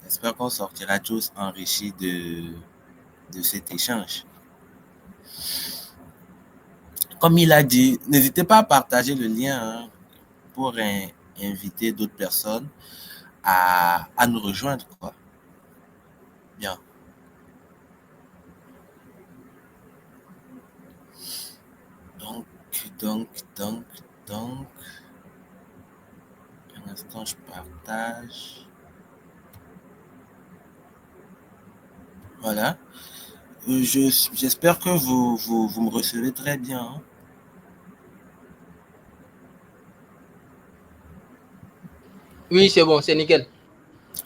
J'espère qu'on sortira tous enrichis de cet échange. Comme il a dit, n'hésitez pas à partager le lien pour inviter d'autres personnes à nous rejoindre, quoi. Bien. Donc, donc, donc, donc, un instant, je partage. Voilà. J'espère que vous me recevez très bien, hein. Oui, c'est bon, c'est nickel.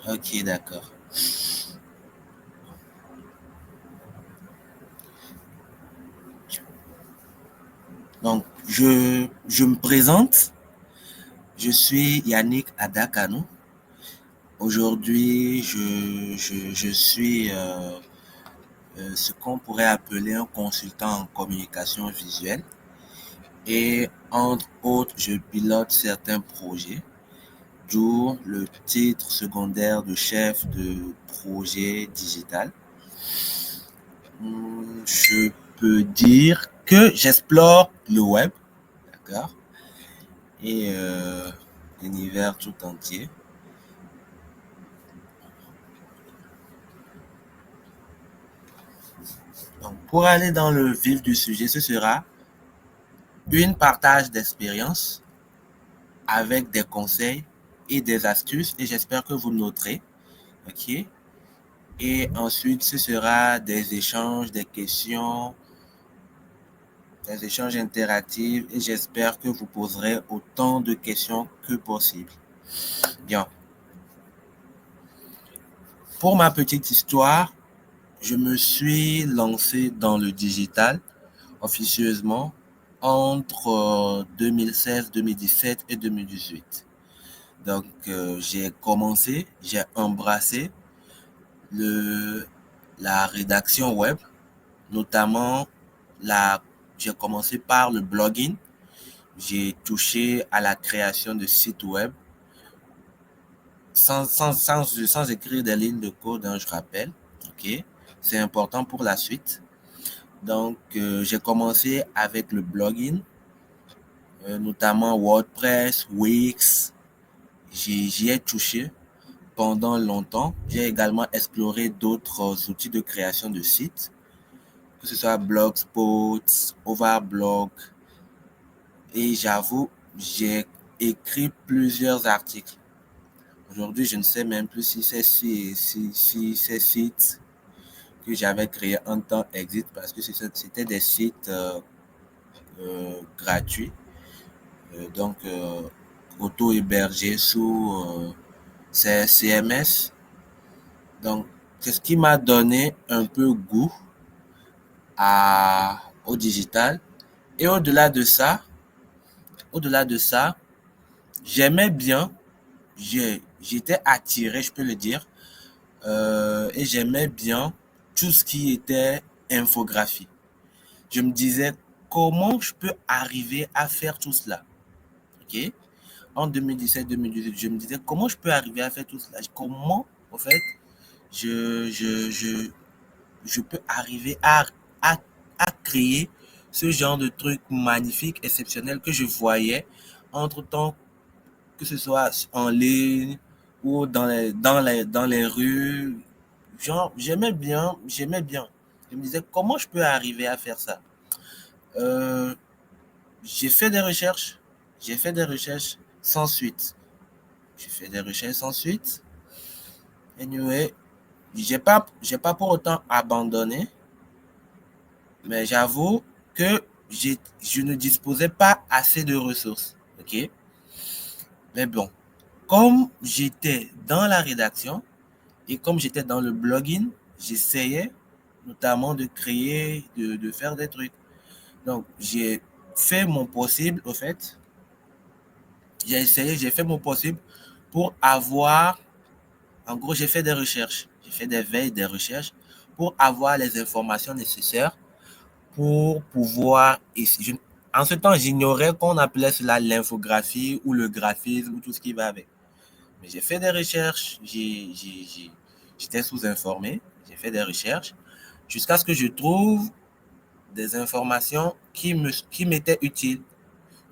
Ok, d'accord. Donc, je me présente. Je suis Yannick Adakano. Aujourd'hui, je suis ce qu'on pourrait appeler un consultant en communication visuelle. Et entre autres, je pilote certains projets, d'où le titre secondaire de chef de projet digital. Je peux dire que j'explore le web, d'accord, et l'univers tout entier. Donc, pour aller dans le vif du sujet, ce sera une partage d'expérience avec des conseils et des astuces, et j'espère que vous noterez, ok. Et ensuite, ce sera des échanges, des échanges interactifs, et j'espère que vous poserez autant de questions que possible. Bien. Pour ma petite histoire, je me suis lancé dans le digital officieusement entre 2016, 2017 et 2018. Donc, j'ai embrassé le, la rédaction web, notamment la, j'ai commencé par le blogging. J'ai touché à la création de sites web sans écrire des lignes de code, hein, je rappelle. Ok, c'est important pour la suite. Donc, j'ai commencé avec le blogging, notamment WordPress, Wix. J'y ai touché pendant longtemps. J'ai également exploré d'autres outils de création de sites, que ce soit Blogspot, Overblog. Et j'avoue, j'ai écrit plusieurs articles. Aujourd'hui, je ne sais même plus si ces sites que j'avais créés un temps existent parce que c'était des sites gratuits, donc auto-hébergés sous CMS. Donc, c'est ce qui m'a donné un peu goût au digital. Et au-delà de ça, j'aimais bien, j'étais attiré, je peux le dire, et j'aimais bien tout ce qui était infographie. Je me disais, comment je peux arriver à faire tout cela? Ok? En 2017-2018, je me disais, comment je peux arriver à faire tout cela? Comment, en fait, je, je, je, je peux arriver à, à créer ce genre de truc magnifique, exceptionnel que je voyais entre-temps, que ce soit en ligne ou dans les rues. Genre, j'aimais bien. Je me disais, comment je peux arriver à faire ça? Euh, j'ai fait des recherches, j'ai fait des recherches sans suite. J'ai fait des recherches sans suite. Anyway, j'ai pas pour autant abandonné, mais j'avoue que je ne disposais pas assez de ressources. Ok? Mais bon, comme j'étais dans la rédaction et comme j'étais dans le blogging, j'essayais notamment de créer, de faire des trucs. Donc, j'ai fait mon possible, au fait. J'ai fait mon possible pour avoir, en gros, j'ai fait des recherches. J'ai fait des veilles, des recherches pour avoir les informations nécessaires pour pouvoir. En ce temps, j'ignorais qu'on appelait cela l'infographie ou le graphisme ou tout ce qui va avec. Mais j'ai fait des recherches, j'étais sous-informé, j'ai fait des recherches jusqu'à ce que je trouve des informations qui m'étaient utiles.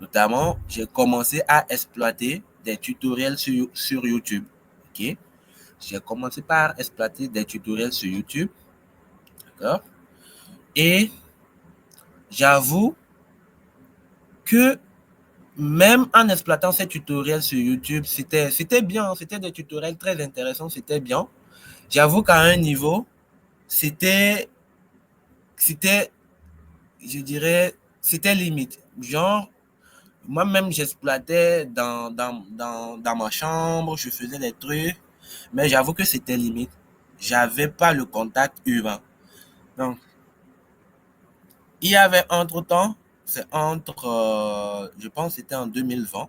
Notamment, j'ai commencé à exploiter des tutoriels sur YouTube. Ok? J'ai commencé par exploiter des tutoriels sur YouTube. D'accord? Et j'avoue que même en exploitant ces tutoriels sur YouTube, c'était bien, c'était des tutoriels très intéressants, c'était bien. J'avoue qu'à un niveau, c'était, c'était, je dirais, c'était limite. Genre, moi-même, j'exploitais dans ma chambre, je faisais des trucs, mais j'avoue que c'était limite. J'avais pas le contact humain. Donc, il y avait entre-temps, c'est entre, je pense que c'était en 2020.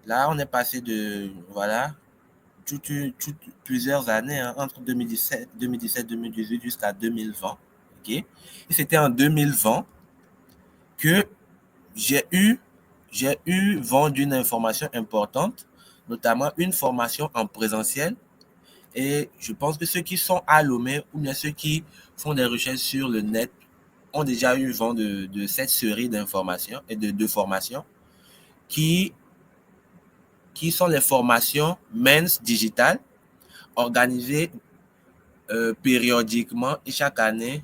Là, on est passé de, voilà, plusieurs années, hein, entre 2017, 2018 jusqu'à 2020. OK? Et c'était en 2020 que j'ai eu, j'ai eu vent d'une information importante, notamment une formation en présentiel. Et je pense que ceux qui sont à Lomé ou bien ceux qui font des recherches sur le net ont déjà eu vent de cette série d'informations et de formations qui, qui sont les formations MENS Digital organisées périodiquement et chaque année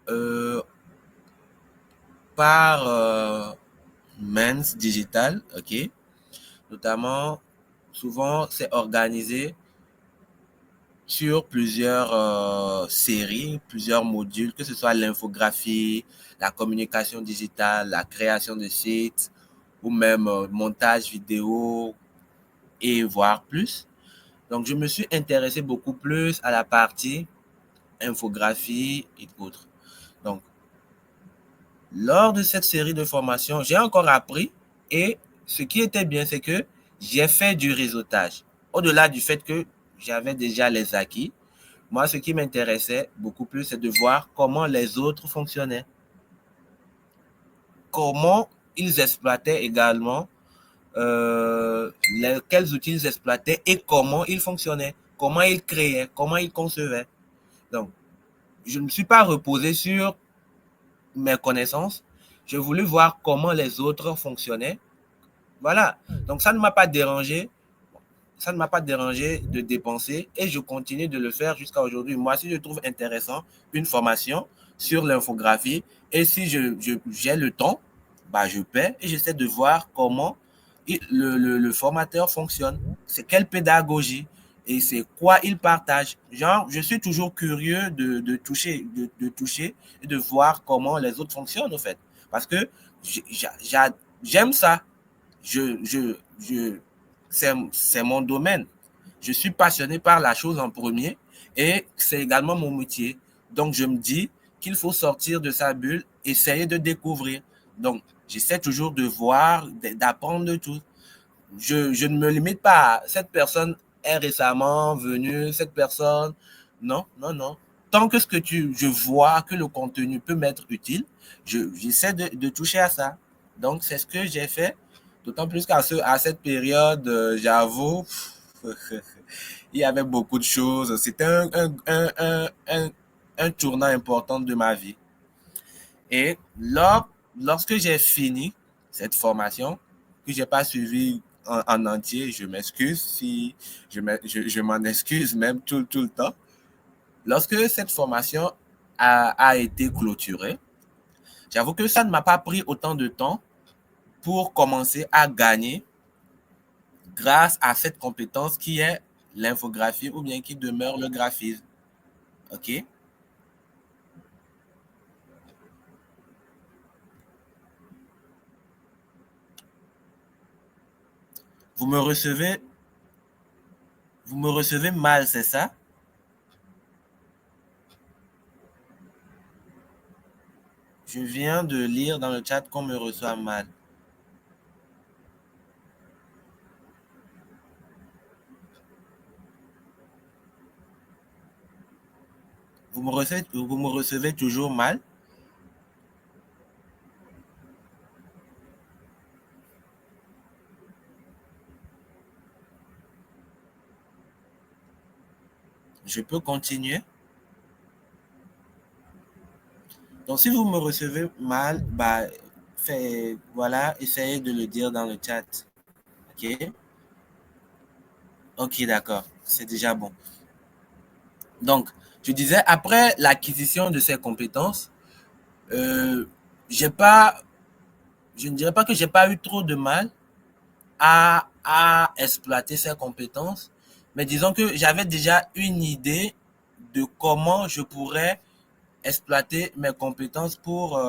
euh, par MENS Digital, ok? Notamment, souvent, c'est organisé sur plusieurs séries, plusieurs modules, que ce soit l'infographie, la communication digitale, la création de sites ou même montage vidéo et voire plus. Donc, je me suis intéressé beaucoup plus à la partie infographie et autres. Donc, lors de cette série de formations, j'ai encore appris et ce qui était bien, c'est que j'ai fait du réseautage. Au-delà du fait que j'avais déjà les acquis, moi, ce qui m'intéressait beaucoup plus, c'est de voir comment les autres fonctionnaient, comment ils exploitaient également, quels outils ils exploitaient et comment ils fonctionnaient, comment ils créaient, comment ils concevaient. Donc, je ne me suis pas reposé sur mes connaissances. J'ai voulu voir comment les autres fonctionnaient. Voilà. Donc, ça ne m'a pas dérangé. Ça ne m'a pas dérangé de dépenser et je continue de le faire jusqu'à aujourd'hui. Moi, si je trouve intéressant une formation sur l'infographie et si j'ai le temps, bah, je paie et j'essaie de voir comment le formateur fonctionne. C'est quelle pédagogie et c'est quoi il partage. Genre, je suis toujours curieux de toucher et de voir comment les autres fonctionnent, en fait. Parce que j'aime ça. Je, je, je, c'est mon domaine. Je suis passionné par la chose en premier et c'est également mon métier. Donc, je me dis qu'il faut sortir de sa bulle, essayer de découvrir. Donc, j'essaie toujours de voir, d'apprendre de tout. Je ne me limite pas à cette personne est récemment venue, cette personne. Non, non, non. Tant que je vois que le contenu peut m'être utile, j'essaie de toucher à ça. Donc, c'est ce que j'ai fait. D'autant plus à cette période, j'avoue, il y avait beaucoup de choses. C'était un tournant important de ma vie. Et lorsque j'ai fini cette formation, que j'ai pas suivi en entier, je m'excuse si je m'en excuse même tout le temps. Lorsque cette formation a été clôturée, j'avoue que ça ne m'a pas pris autant de temps pour commencer à gagner grâce à cette compétence qui est l'infographie ou bien qui demeure le graphisme. OK? Vous me recevez, vous me recevez mal, c'est ça? Je viens de lire dans le chat qu'on me reçoit mal. Vous me recevez toujours mal? Je peux continuer. Donc, si vous me recevez mal, bah, voilà, essayez de le dire dans le chat. OK? OK, d'accord. C'est déjà bon. Donc, je disais, après l'acquisition de ces compétences, euh, j'ai pas, je ne dirais pas que j'ai pas eu trop de mal à exploiter ces compétences, mais disons que j'avais déjà une idée de comment je pourrais exploiter mes compétences pour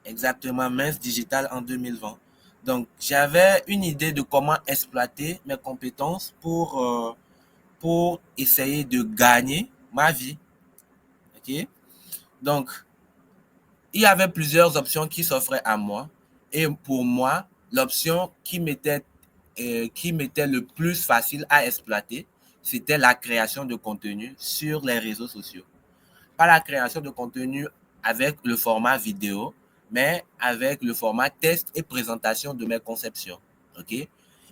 exactement Mince Digital en 2020. Donc, j'avais une idée de comment exploiter mes compétences pour essayer de gagner ma vie. OK? Donc, il y avait plusieurs options qui s'offraient à moi. Et pour moi, l'option qui m'était le plus facile à exploiter, c'était la création de contenu sur les réseaux sociaux. Pas la création de contenu avec le format vidéo, mais avec le format test et présentation de mes conceptions. OK?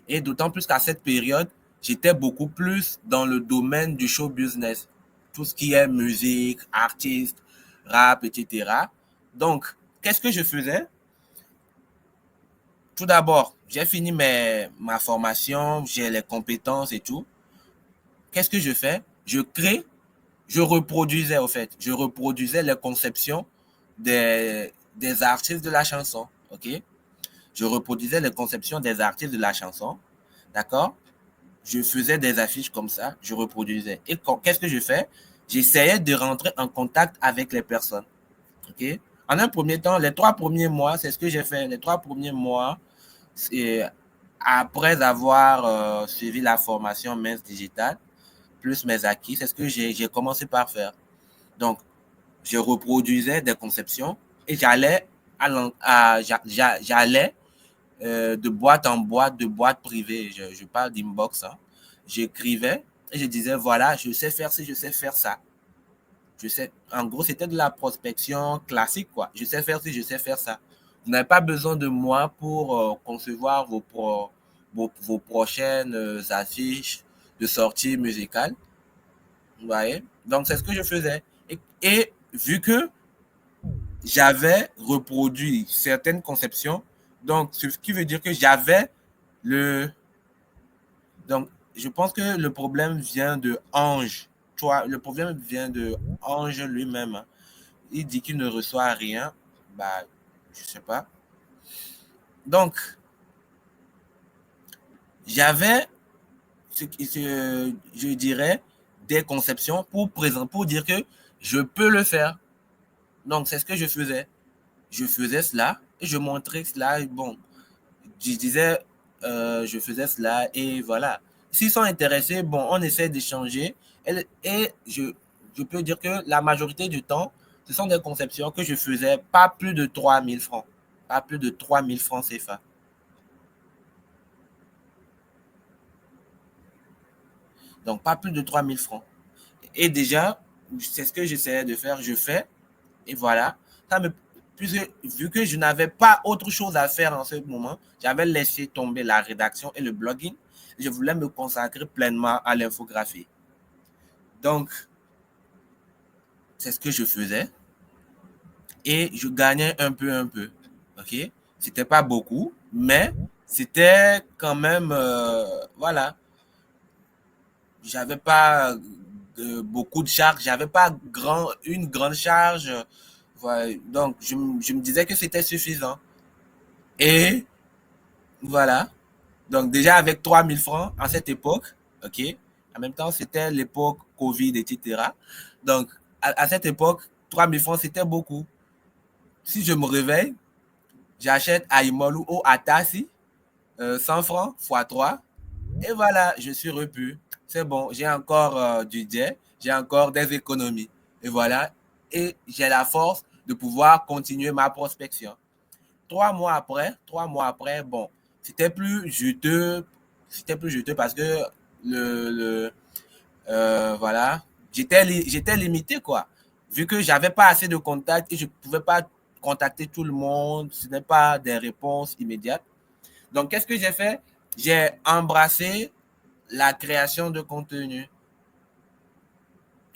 Et d'autant plus qu'à cette période, j'étais beaucoup plus dans le domaine du show business. Tout ce qui est musique, artiste, rap, etc. Donc, qu'est-ce que je faisais? Tout d'abord, j'ai fini ma formation, j'ai les compétences et tout. Qu'est-ce que je fais? Je reproduisais au fait, je reproduisais les conceptions des artistes de la chanson, ok? Je reproduisais les conceptions des artistes de la chanson, d'accord? Je faisais des affiches comme ça, je reproduisais. Et qu'est-ce que je fais? J'essayais de rentrer en contact avec les personnes, ok? En un premier temps, les 3 premiers mois, c'est ce que j'ai fait. Les 3 premiers mois, c'est après avoir suivi la formation Mince Digital, plus mes acquis, c'est ce que j'ai commencé par faire. Donc, je reproduisais des conceptions et j'allais de boîte en boîte, de boîte privée. Je parle d'inbox. Hein. J'écrivais et je disais, voilà, je sais faire ci, je sais faire ça. Je sais, en gros, c'était de la prospection classique, quoi. Je sais faire ci, je sais faire ça. Vous n'avez pas besoin de moi pour concevoir vos prochaines affiches de sortie musicale. Vous voyez? Donc, c'est ce que je faisais. Et vu que j'avais reproduit certaines conceptions. Donc, ce qui veut dire que j'avais le... Donc, je pense que le problème vient de Ange. Toi, le problème vient de Ange lui-même. Il dit qu'il ne reçoit rien. Bah, je sais pas. Donc, j'avais, je dirais, des conceptions pour dire que je peux le faire. Donc, c'est ce que je faisais. Je faisais cela et je montrais cela. Bon, je disais, je faisais cela et voilà. S'ils sont intéressés, bon, on essaie d'échanger. Et je peux dire que la majorité du temps, ce sont des conceptions que je faisais pas plus de 3000 francs. Pas plus de 3000 francs CFA. Donc, pas plus de 3000 francs. Et déjà, c'est ce que j'essayais de faire. Je fais et voilà. Ça me, vu que je n'avais pas autre chose à faire en ce moment, j'avais laissé tomber la rédaction et le blogging. Je voulais me consacrer pleinement à l'infographie. Donc, c'est ce que je faisais. Et je gagnais un peu, un peu. OK? C'était pas beaucoup, mais c'était quand même, voilà. J'avais pas beaucoup de charges. J'avais pas une grande charge. Voilà. Donc, je me disais que c'était suffisant. Et voilà. Donc déjà avec 3000 francs à cette époque, ok. En même temps, c'était l'époque Covid, etc. Donc à cette époque, 3000 francs, c'était beaucoup. Si je me réveille, j'achète à Imolu ou à Tassi, 100 francs fois 3. Et voilà, je suis repu. C'est bon, j'ai encore du jet, j'ai encore des économies. Et voilà. Et j'ai la force de pouvoir continuer ma prospection. 3 mois après, bon, c'était plus juteux, parce que voilà, j'étais limité quoi. Vu que j'avais pas assez de contacts et je pouvais pas contacter tout le monde, ce n'est pas des réponses immédiates. Donc, qu'est-ce que j'ai fait? J'ai embrassé la création de contenu.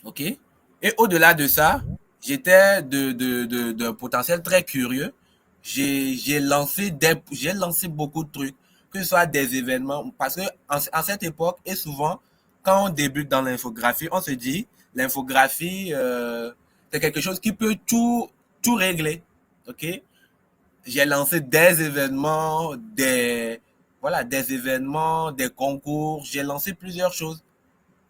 OK? Et au-delà de ça, j'étais d'un potentiel très curieux. J'ai lancé beaucoup de trucs, que ce soit des événements, parce que en cette époque, et souvent, quand on débute dans l'infographie, on se dit, l'infographie, c'est quelque chose qui peut tout régler. OK? J'ai lancé des événements, voilà, des événements, des concours. J'ai lancé plusieurs choses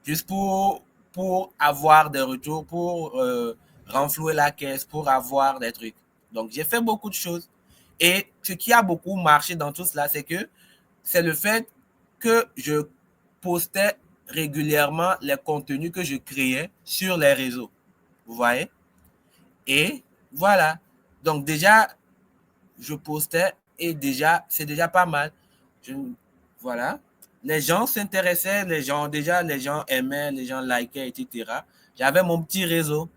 juste pour avoir des retours, pour renflouer la caisse, pour avoir des trucs. Donc, j'ai fait beaucoup de choses. Et ce qui a beaucoup marché dans tout cela, c'est le fait que je postais régulièrement les contenus que je créais sur les réseaux. Vous voyez? Et voilà. Donc, déjà, je postais et déjà, c'est déjà pas mal. Je, voilà. Les gens s'intéressaient, les gens aimaient, les gens likaient, etc. J'avais mon petit réseau.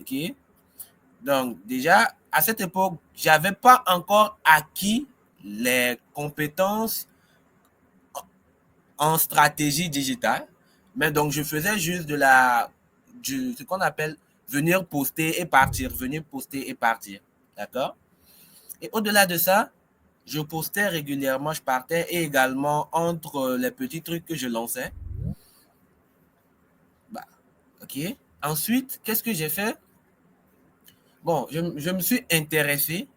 OK? Donc, déjà, à cette époque, j'avais pas encore acquis les compétences en stratégie digitale. Mais donc, je faisais juste ce qu'on appelle venir poster et partir, venir poster et partir. D'accord? Et au-delà de ça, je postais régulièrement, je partais et également entre les petits trucs que je lançais. Bah, ok. Ensuite, qu'est-ce que j'ai fait? Bon, je me suis intéressé.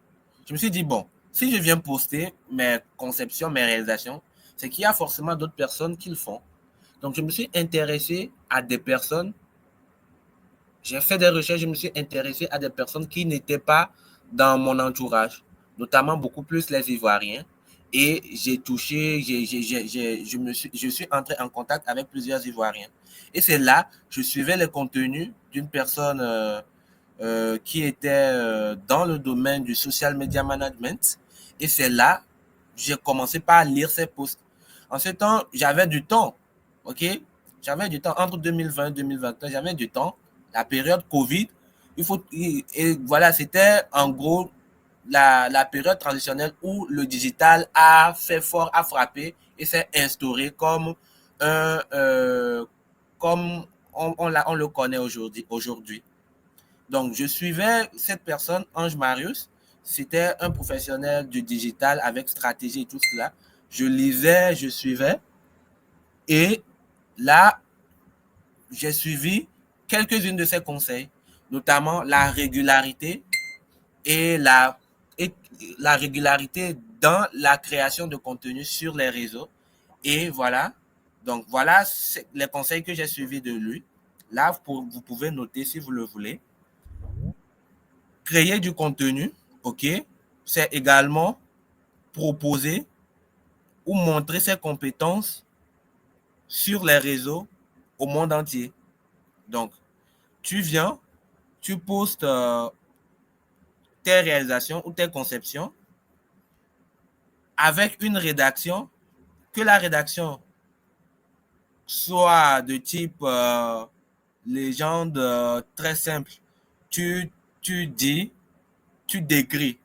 Je me suis dit, bon, si je viens poster mes conceptions, mes réalisations, c'est qu'il y a forcément d'autres personnes qui le font. Donc, je me suis intéressé à des personnes. J'ai fait des recherches, je me suis intéressé à des personnes qui n'étaient pas dans mon entourage, notamment beaucoup plus les Ivoiriens. Et j'ai touché, je suis entré en contact avec plusieurs Ivoiriens. Et c'est là, je suivais les contenus d'une personne qui était dans le domaine du social media management. Et c'est là, j'ai commencé par lire ses posts. En ce temps, j'avais du temps, ok? J'avais du temps entre 2020 et 2021, j'avais du temps. La période Covid, et voilà, c'était en gros la période transitionnelle où le digital a fait fort, a frappé et s'est instauré comme un, comme on le connaît aujourd'hui. Donc, je suivais cette personne, Ange Marius. C'était un professionnel du digital avec stratégie et tout cela. Je lisais, je suivais. Et là, j'ai suivi quelques-unes de ses conseils, notamment et la, et la régularité dans la création de contenu sur les réseaux. Et voilà. Donc, voilà les conseils que j'ai suivis de lui. Là, vous pouvez noter si vous le voulez. Créer du contenu, ok, c'est également proposer ou montrer ses compétences sur les réseaux au monde entier. Donc, tu viens, tu postes tes réalisations ou tes conceptions avec une rédaction, que la rédaction soit de type légende très simple. Tu, tu dis, tu décris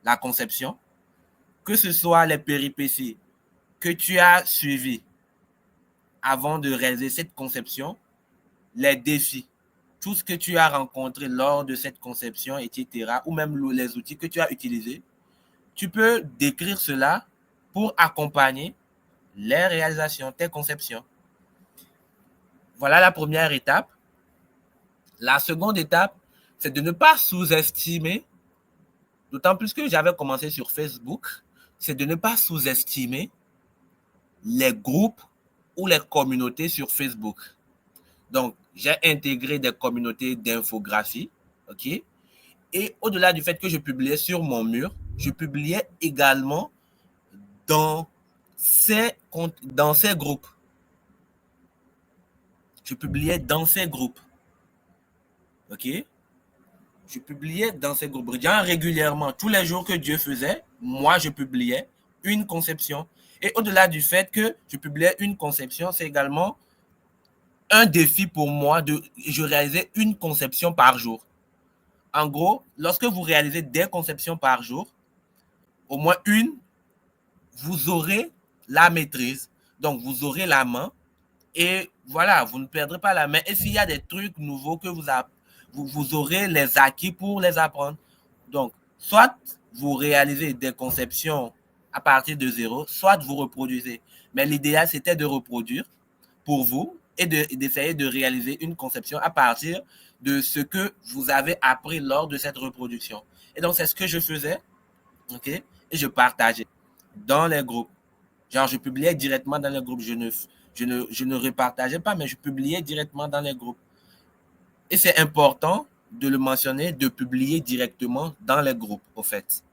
la conception, que ce soit les péripéties que tu as suivies avant de réaliser cette conception, les défis, tout ce que tu as rencontré lors de cette conception, etc., ou même les outils que tu as utilisés, tu peux décrire cela pour accompagner les réalisations, tes conceptions. Voilà la première étape. La seconde étape, c'est de ne pas sous-estimer, d'autant plus que j'avais commencé sur Facebook, c'est de ne pas sous-estimer les groupes ou les communautés sur Facebook. Donc, j'ai intégré des communautés d'infographie, ok? Et au-delà du fait que je publiais sur mon mur, je publiais également dans dans ces groupes. Je publiais dans ces groupes, ok? Je publiais dans ces groupes. Régulièrement, tous les jours que Dieu faisait, moi, je publiais une conception. Et au-delà du fait que je publiais une conception, c'est également un défi pour moi je réalisais une conception par jour. En gros, lorsque vous réalisez des conceptions par jour, au moins une, vous aurez la maîtrise. Donc, vous aurez la main et voilà, vous ne perdrez pas la main. Et s'il y a des trucs nouveaux que vous aurez les acquis pour les apprendre. Donc, soit vous réalisez des conceptions à partir de zéro, soit vous reproduisez. Mais l'idéal, c'était de reproduire pour vous et d'essayer de réaliser une conception à partir de ce que vous avez appris lors de cette reproduction. Et donc, c'est ce que je faisais, ok? Et je partageais dans les groupes. Genre, je publiais directement dans les groupes. Je ne repartageais pas, mais je publiais directement dans les groupes. Et c'est important de le mentionner, de publier directement dans les groupes, au fait.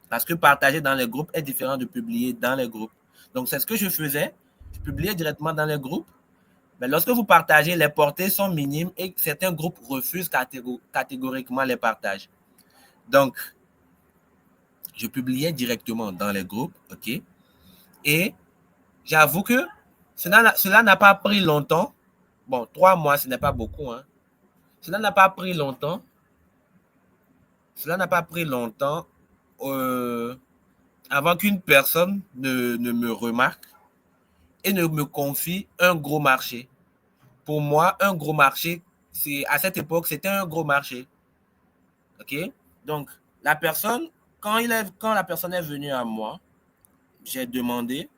Parce que partager dans les groupes est différent de publier dans les groupes. Donc, c'est ce que je faisais. Je publiais directement dans les groupes. Mais lorsque vous partagez, les portées sont minimes et certains groupes refusent catégoriquement les partages. Donc, je publiais directement dans les groupes, ok? Et j'avoue que cela n'a pas pris longtemps. Bon, 3 mois, ce n'est pas beaucoup, hein. Cela n'a pas pris longtemps. Cela n'a pas pris longtemps euh, avant qu'une personne ne me remarque et ne me confie un gros marché. Pour moi, un gros marché, à cette époque, c'était un gros marché. OK? Donc, la personne, quand la personne est venue à moi, j'ai demandé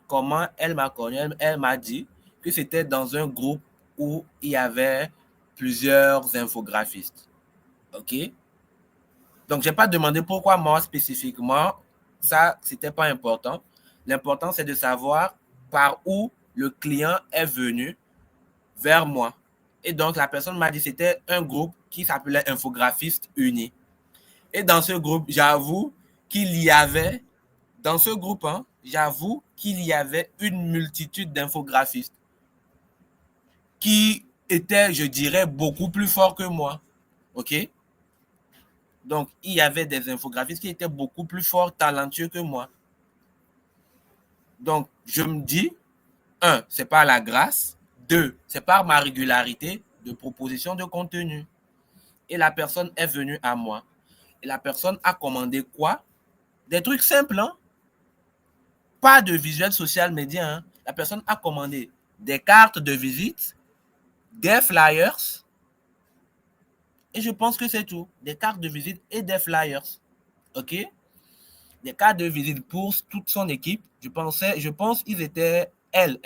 comment elle m'a connu. Elle m'a dit que c'était dans un groupe où il y avait plusieurs infographistes. OK? Donc, je n'ai pas demandé pourquoi moi spécifiquement. Ça, ce n'était pas important. L'important, c'est de savoir par où le client est venu vers moi. Et donc, la personne m'a dit que c'était un groupe qui s'appelait Infographiste Unis. Et dans ce groupe, j'avoue qu'il y avait, dans ce groupe, hein, j'avoue qu'il y avait une multitude d'infographistes qui étaient, je dirais, beaucoup plus forts que moi. OK? Donc, il y avait des infographistes qui étaient beaucoup plus forts, talentueux que moi. Donc, je me dis, un, c'est par la grâce. Deux, c'est par ma régularité de proposition de contenu. Et la personne est venue à moi. Et la personne a commandé quoi? Des trucs simples, hein? Pas de visuel social média, hein? La personne a commandé des cartes de visite, des flyers, et je pense que c'est tout. Des cartes de visite et des flyers. OK? Des cartes de visite pour toute son équipe. Je pense qu'ils étaient, elles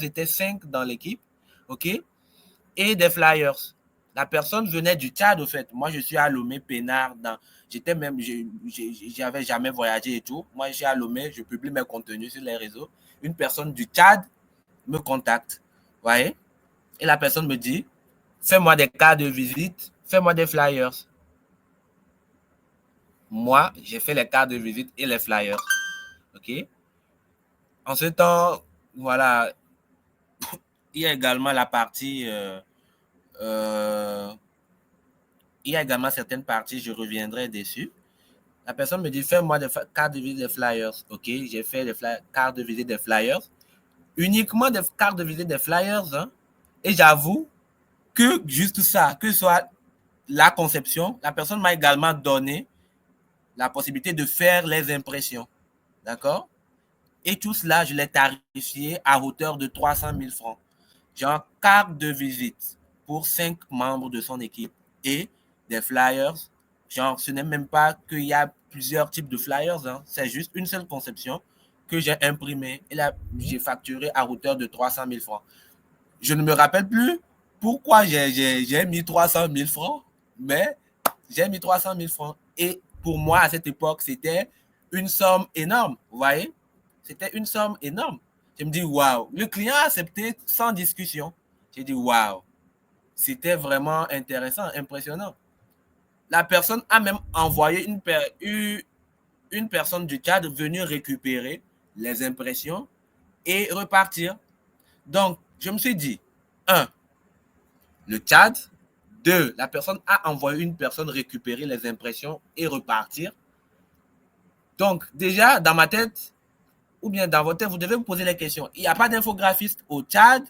étaient 5 dans l'équipe. OK? Et des flyers. La personne venait du Tchad, au fait. Moi, je suis à Lomé, Pénard. J'avais jamais voyagé et tout. Moi, je suis à Lomé, je publie mes contenus sur les réseaux. Une personne du Tchad me contacte. Vous voyez? Et la personne me dit, fais-moi des cartes de visite, fais-moi des flyers. Moi, j'ai fait les cartes de visite et les flyers. OK? En ce temps, voilà, il y a également la partie il y a également certaines parties, je reviendrai dessus. La personne me dit, fais-moi des cartes de visite des flyers. OK, j'ai fait des cartes de visite des flyers. Uniquement des cartes de visite des flyers. Hein. Et j'avoue que juste ça, que ce soit la conception, la personne m'a également donné la possibilité de faire les impressions. D'accord? Et tout cela, je l'ai tarifié à hauteur de 300 000 francs. Genre, carte de visite pour 5 membres de son équipe et des flyers. Genre, ce n'est même pas qu'il y a plusieurs types de flyers, hein. C'est juste une seule conception que j'ai imprimée et là, j'ai facturé à hauteur de 300 000 francs. Je ne me rappelle plus pourquoi j'ai mis 300 000 francs, mais j'ai mis 300 000 francs. Et pour moi, à cette époque, c'était une somme énorme, vous voyez? C'était une somme énorme. Je me dis, waouh, le client a accepté sans discussion. J'ai dit, waouh, c'était vraiment intéressant, impressionnant. La personne a même envoyé une personne du Tchad venue récupérer les impressions et repartir. Donc, je me suis dit, un, le Tchad. Deux, la personne a envoyé une personne récupérer les impressions et repartir. Donc, déjà, dans ma tête, ou bien dans votre tête, vous devez vous poser les questions. Il n'y a pas d'infographiste au Tchad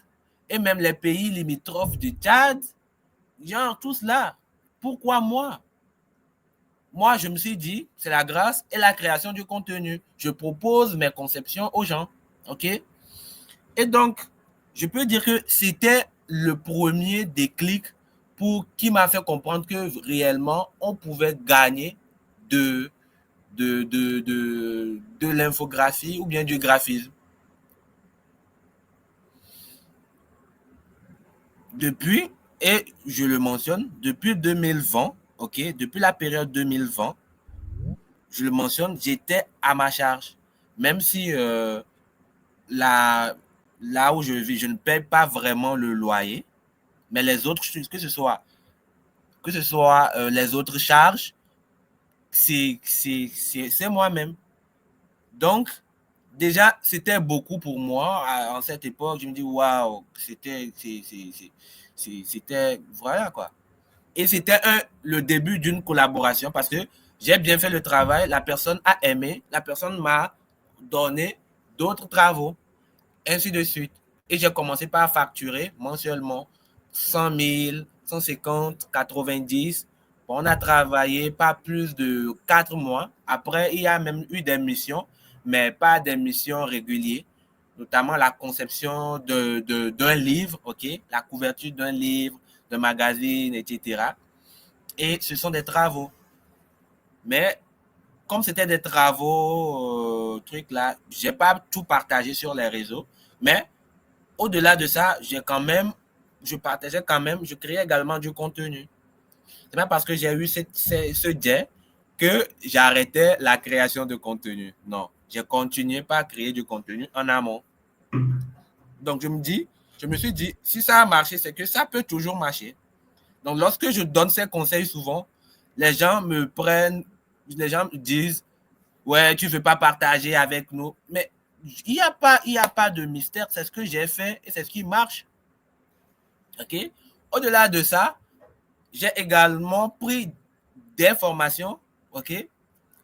et même les pays limitrophes du Tchad. Genre, tout cela. Pourquoi moi? Moi, je me suis dit, c'est la grâce et la création du contenu. Je propose mes conceptions aux gens. OK? Et donc, je peux dire que c'était le premier déclic qui m'a fait comprendre que réellement, on pouvait gagner de, de l'infographie ou bien du graphisme. Depuis, et je le mentionne, depuis 2020, ok, depuis la période 2020, je le mentionne, j'étais à ma charge. Même si là, là où je vis, je ne paye pas vraiment le loyer, mais les autres, que ce soit les autres charges, c'est moi-même. Donc, déjà, c'était beaucoup pour moi en cette époque. Je me dis, waouh, c'était, voilà quoi. Et c'était le début d'une collaboration parce que j'ai bien fait le travail, la personne a aimé, la personne m'a donné d'autres travaux, ainsi de suite. Et j'ai commencé par facturer mensuellement 100 000, 150, 90. Bon, on a travaillé pas plus de 4 mois. Après, il y a même eu des missions, mais pas des missions régulières, notamment la conception d'un livre, ok, la couverture d'un livre, d'un magazine, etc. Et ce sont des travaux. Mais comme c'était des travaux, trucs là, j'ai pas tout partagé sur les réseaux. Mais au-delà de ça, je partageais quand même, je créais également du contenu. C'est pas parce que j'ai eu ce jet que j'arrêtais la création de contenu. Non, j'ai continué par créer du contenu en amont. Donc je me suis dit, si ça a marché, c'est que ça peut toujours marcher. Donc lorsque je donne ces conseils souvent, les gens me prennent, les gens me disent, ouais, tu ne veux pas partager avec nous. Mais il y a pas de mystère. C'est ce que j'ai fait et c'est ce qui marche. OK? Au-delà de ça, j'ai également pris des formations. OK?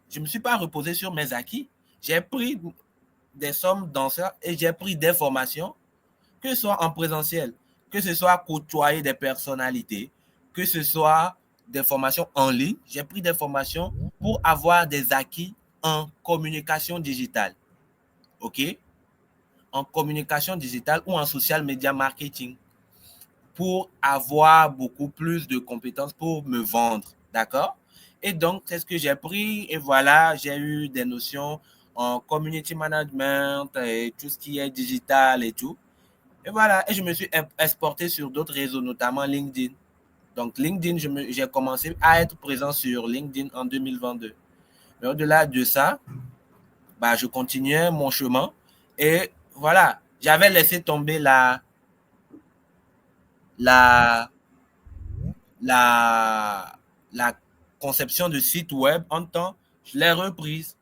Je ne me suis pas reposé sur mes acquis. J'ai pris des sommes dans ça et j'ai pris des formations, que ce soit en présentiel, que ce soit côtoyer des personnalités, que ce soit des formations en ligne. J'ai pris des formations pour avoir des acquis en communication digitale. OK? En communication digitale ou en social media marketing pour avoir beaucoup plus de compétences pour me vendre. D'accord? Et donc, c'est ce que j'ai pris et voilà, j'ai eu des notions en community management et tout ce qui est digital et tout. Et voilà, et je me suis exporté sur d'autres réseaux, notamment LinkedIn. Donc, LinkedIn, j'ai commencé à être présent sur LinkedIn en 2022. Mais au-delà de ça, bah, je continuais mon chemin et voilà, j'avais laissé tomber la, la, la conception de site web en temps, je l'ai reprise.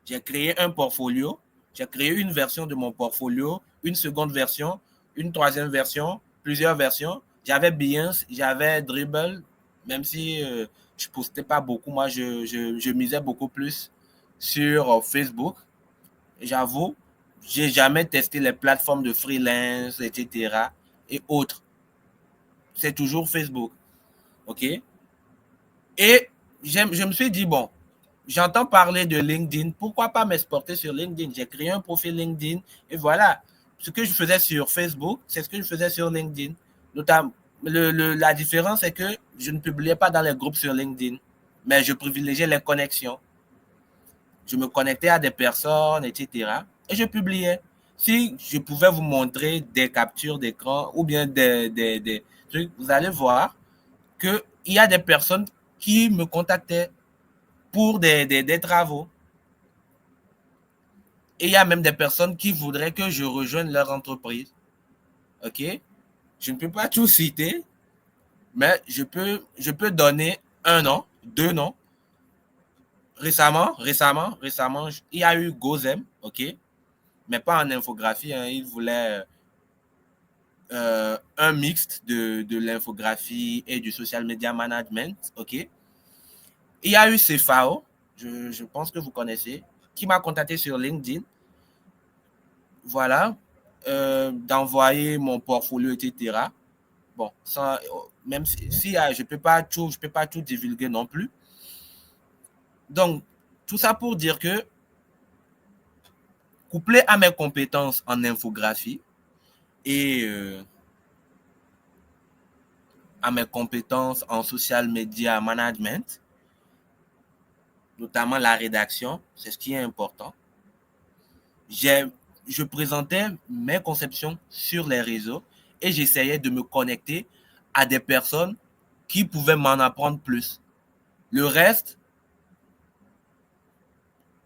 J'ai créé un portfolio, j'ai créé une version de mon portfolio, une seconde version, une troisième version, plusieurs versions. J'avais Behance, j'avais Dribble, même si je ne postais pas beaucoup, moi je misais beaucoup plus sur Facebook. J'avoue, j'ai jamais testé les plateformes de freelance, etc. et autres. C'est toujours Facebook. OK? Et je me suis dit, bon, j'entends parler de LinkedIn, pourquoi pas m'exporter sur LinkedIn? J'ai créé un profil LinkedIn et voilà, ce que je faisais sur Facebook, c'est ce que je faisais sur LinkedIn. Notamment, la différence, c'est que je ne publiais pas dans les groupes sur LinkedIn, mais je privilégiais les connexions. Je me connectais à des personnes, etc. Et je publiais. Si je pouvais vous montrer des captures d'écran ou bien des trucs, vous allez voir qu'il y a des personnes qui me contactaient pour des travaux. Et il y a même des personnes qui voudraient que je rejoigne leur entreprise. OK? Je ne peux pas tout citer, mais je peux donner un nom, deux noms. Récemment, il y a eu Gozem, OK? Mais pas en infographie. Hein. Il voulait un mixte de l'infographie et du social media management, OK? Il y a eu Cefao, je pense que vous connaissez, qui m'a contacté sur LinkedIn. Voilà, d'envoyer mon portfolio, etc. Bon, sans, même si je peux pas tout divulguer non plus. Donc, tout ça pour dire que, couplé à mes compétences en infographie, et à mes compétences en social media management, notamment la rédaction, c'est ce qui est important. Je présentais mes conceptions sur les réseaux et j'essayais de me connecter à des personnes qui pouvaient m'en apprendre plus. Le reste,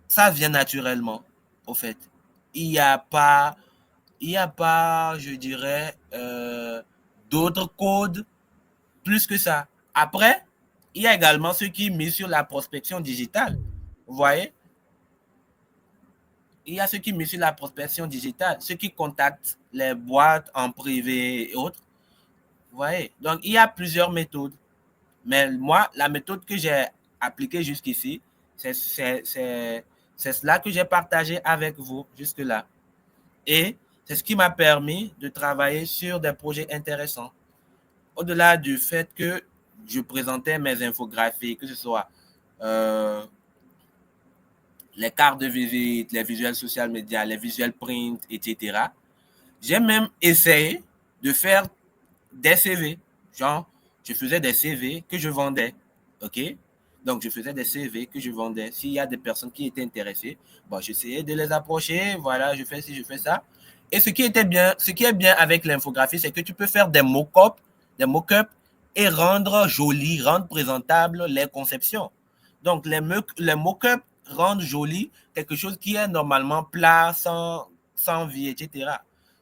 ça vient naturellement, au fait. Il n'y a pas, il n'y a pas, je dirais, d'autres codes plus que ça. Après, il y a également ceux qui misent sur la prospection digitale. Vous voyez, il y a ceux qui misent sur la prospection digitale, ceux qui contactent les boîtes en privé et autres. Vous voyez, donc il y a plusieurs méthodes. Mais moi, la méthode que j'ai appliquée jusqu'ici, c'est cela que j'ai partagé avec vous jusque-là. Et c'est ce qui m'a permis de travailler sur des projets intéressants. Au-delà du fait que je présentais mes infographies, que ce soit euh, les cartes de visite, les visuels social media, les visuels print, etc. J'ai même essayé de faire des CV. Genre, je faisais des CV que je vendais. OK? Donc, je faisais des CV que je vendais. S'il y a des personnes qui étaient intéressées, bon, j'essayais de les approcher. Voilà, je fais ci, je fais ça. Et ce qui est bien avec l'infographie, c'est que tu peux faire des mock-ups et rendre joli, rendre présentable les conceptions. Donc, les mock-ups rendent joli quelque chose qui est normalement plat, sans vie, etc.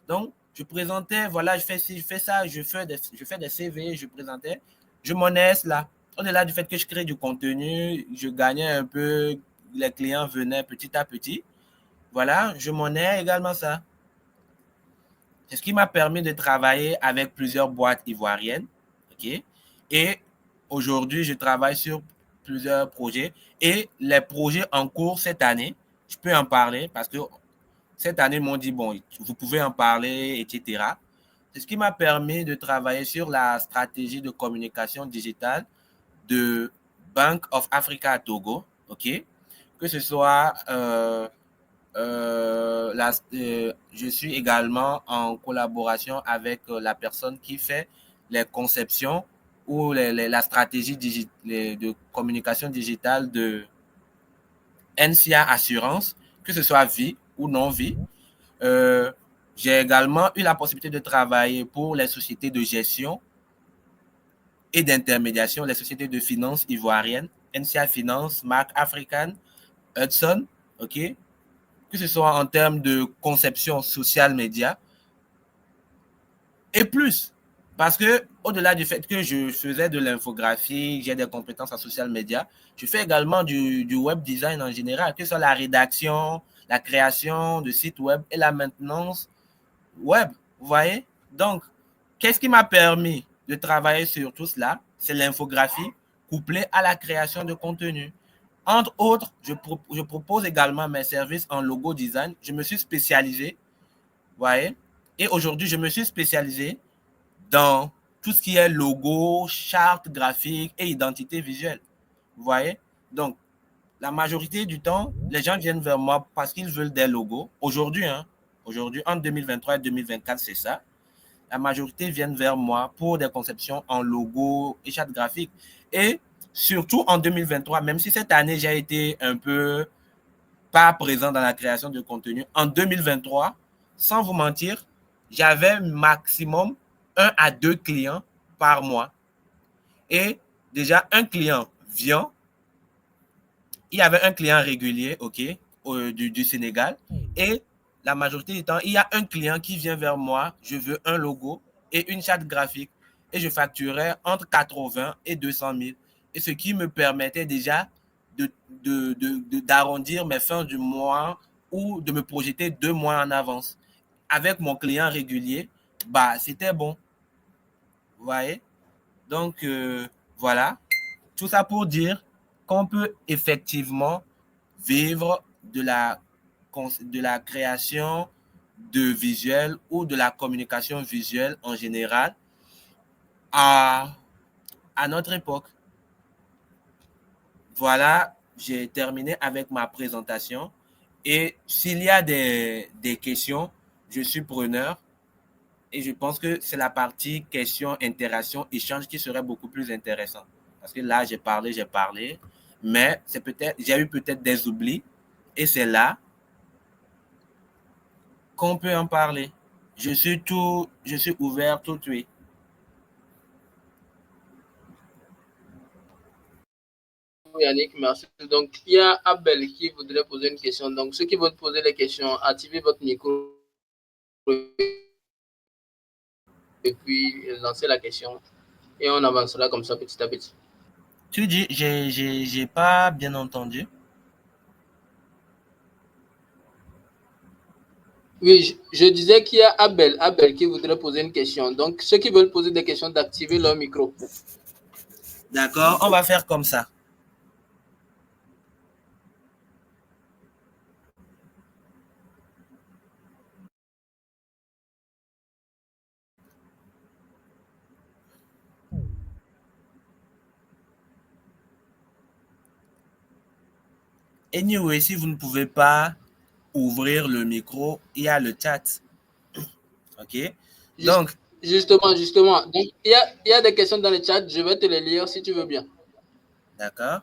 Donc, je présentais, voilà, je fais ci, je fais ça, je fais des CV, je présentais. Je monnaie là. Au-delà du fait que je crée du contenu, je gagnais un peu, les clients venaient petit à petit. Voilà, je monnaie également ça. C'est ce qui m'a permis de travailler avec plusieurs boîtes ivoiriennes. OK? Et aujourd'hui, je travaille sur plusieurs projets. Et les projets en cours cette année, je peux en parler parce que cette année, ils m'ont dit, bon, vous pouvez en parler, etc. C'est ce qui m'a permis de travailler sur la stratégie de communication digitale de Bank of Africa à Togo, OK? Que ce soit je suis également en collaboration avec la personne qui fait les conceptions ou la stratégie de communication digitale de NCA Assurance, que ce soit vie ou non vie. Euh, j'ai également eu la possibilité de travailler pour les sociétés de gestion et d'intermédiation, les sociétés de finances ivoiriennes, NCA Finance, Mark African, Hudson, OK? Que ce soit en termes de conception social média et plus. Parce que, au-delà du fait que je faisais de l'infographie, j'ai des compétences en social media, je fais également du web design en général, que ce soit la rédaction, la création de sites web et la maintenance web. Vous voyez? Donc, qu'est-ce qui m'a permis de travailler sur tout cela? C'est l'infographie couplée à la création de contenu. Entre autres, je propose également mes services en logo design. Je me suis spécialisé, vous voyez? Et aujourd'hui, je me suis spécialisé dans tout ce qui est logo, charte graphique et identité visuelle. Vous voyez? Donc, la majorité du temps, les gens viennent vers moi parce qu'ils veulent des logos. Aujourd'hui, hein, aujourd'hui, en 2023 et 2024, c'est ça. La majorité viennent vers moi pour des conceptions en logo et charte graphique. Et surtout en 2023, même si cette année, j'ai été un peu pas présent dans la création de contenu, en 2023, sans vous mentir, j'avais maximum 1 à 2 clients par mois. Et déjà, un client vient, il y avait un client régulier, OK, du Sénégal. Et la majorité du temps, il y a un client qui vient vers moi, je veux un logo et une charte graphique. Et je facturais entre 80 et 200 000. Et ce qui me permettait déjà d'arrondir mes fins du mois ou de me projeter 2 mois en avance. Avec mon client régulier, bah, c'était bon. Vous voyez? Donc, voilà. Tout ça pour dire qu'on peut effectivement vivre de la création de visuels ou de la communication visuelle en général à, à notre époque. Voilà, j'ai terminé avec ma présentation. Et s'il y a des questions, je suis preneur. Et je pense que c'est la partie question, interaction, échange qui serait beaucoup plus intéressant. Parce que là, j'ai parlé, mais c'est peut-être, j'ai eu peut-être des oublis, et c'est là qu'on peut en parler. Je suis ouvert tout de suite. Yannick, merci. Donc, il y a Abel qui voudrait poser une question. Donc, ceux qui veulent poser les questions, activez votre micro et puis lancez la question. Et on avancera comme ça petit à petit. Tu dis, j'ai pas bien entendu. Oui, je disais qu'il y a Abel qui voudrait poser une question. Donc, ceux qui veulent poser des questions, d'activer leur micro. D'accord, on va faire comme ça. Anyway, si vous ne pouvez pas ouvrir le micro, il y a le chat. OK? Juste, Donc, justement. Donc, il y a des questions dans le chat. Je vais te les lire si tu veux bien. d'accord.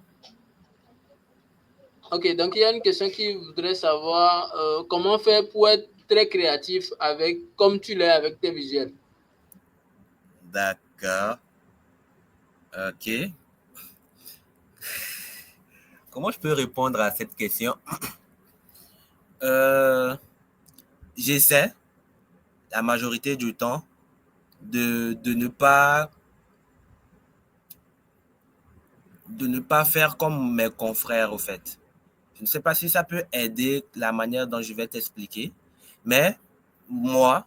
Ok, donc il y a une question qui voudrait savoir comment faire pour être très créatif avec, comme tu l'es avec tes visuels. D'accord. OK. Comment je peux répondre à cette question? Euh, J'essaie, la majorité du temps, de ne pas faire comme mes confrères, au fait. Je ne sais pas si ça peut aider la manière dont je vais t'expliquer, mais moi,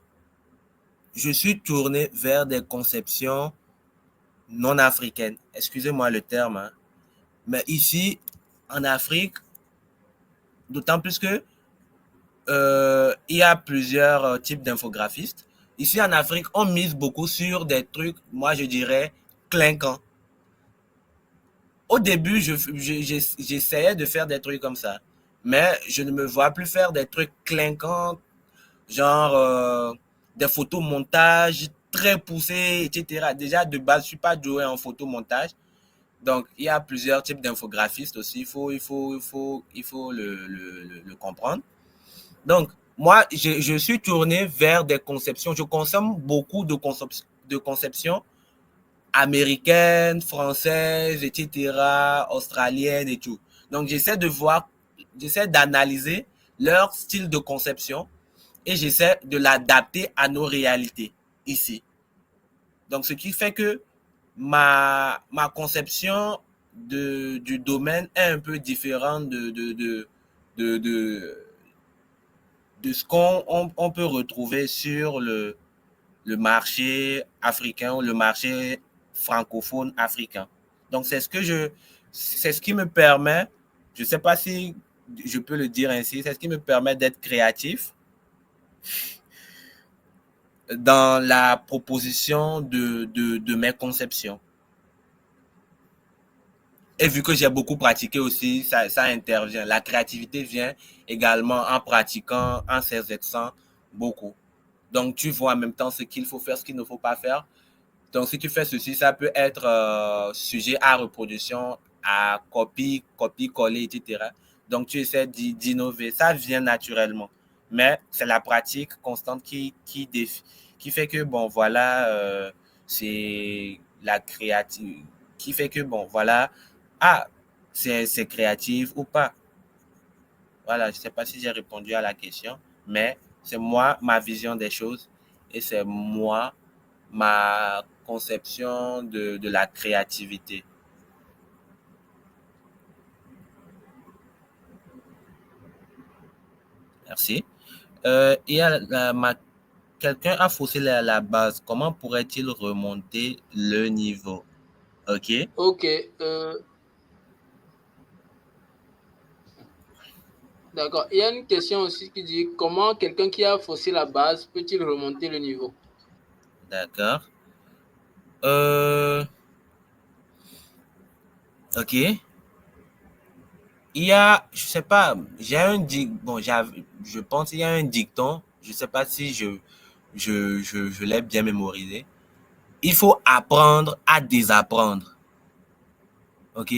je suis tourné vers des conceptions non africaines. Excusez-moi le terme, hein. Mais ici, en Afrique, d'autant plus que il y a plusieurs types d'infographistes. Ici en Afrique, on mise beaucoup sur des trucs, moi je dirais, clinquants. Au début, j'essayais de faire des trucs comme ça. Mais je ne me vois plus faire des trucs clinquants, genre des photomontages très poussés, etc. Déjà, de base, je ne suis pas doué en photomontage. Donc, il y a plusieurs types d'infographistes aussi. Il faut le comprendre. Donc, moi, je suis tourné vers des conceptions. Je consomme beaucoup de conceptions américaines, françaises, etc., australiennes et tout. Donc, j'essaie d'analyser leur style de conception et j'essaie de l'adapter à nos réalités ici. Donc, ce qui fait que ma conception du domaine est un peu différente de, de, de ce qu'on peut retrouver sur le marché africain ou le marché francophone africain. Donc, c'est ce qui me permet, je ne sais pas si je peux le dire ainsi, c'est ce qui me permet d'être créatif dans la proposition de mes conceptions. Et vu que j'ai beaucoup pratiqué aussi, ça intervient. La créativité vient également en pratiquant, en s'exerçant beaucoup. Donc, tu vois en même temps ce qu'il faut faire, ce qu'il ne faut pas faire. Donc, si tu fais ceci, ça peut être sujet à reproduction, à coller, etc. Donc, tu essaies d'innover. Ça vient naturellement. Mais c'est la pratique constante qui fait que, bon, voilà, c'est la créative, qui fait que, bon, voilà, ah, c'est créatif ou pas. Voilà, je ne sais pas si j'ai répondu à la question, mais c'est moi, ma vision des choses et c'est moi, ma conception de la créativité. Merci. Quelqu'un a faussé la base. Comment pourrait-il remonter le niveau? OK. Ok, d'accord. Il y a une question aussi qui dit comment quelqu'un qui a faussé la base peut-il remonter le niveau? D'accord. Euh, OK. Il y a, je sais pas, j'ai un bon, je pense qu'il y a un dicton, je sais pas si je l'ai bien mémorisé. Il faut apprendre à désapprendre. OK?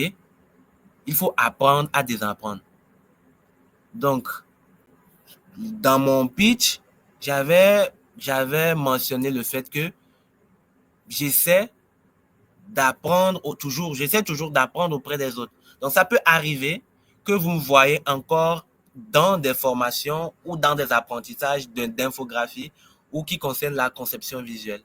Il faut apprendre à désapprendre. Donc, dans mon pitch, j'avais mentionné le fait que j'essaie j'essaie toujours d'apprendre auprès des autres. Donc, ça peut arriver que vous me voyez encore dans des formations ou dans des apprentissages d'infographie ou qui concernent la conception visuelle.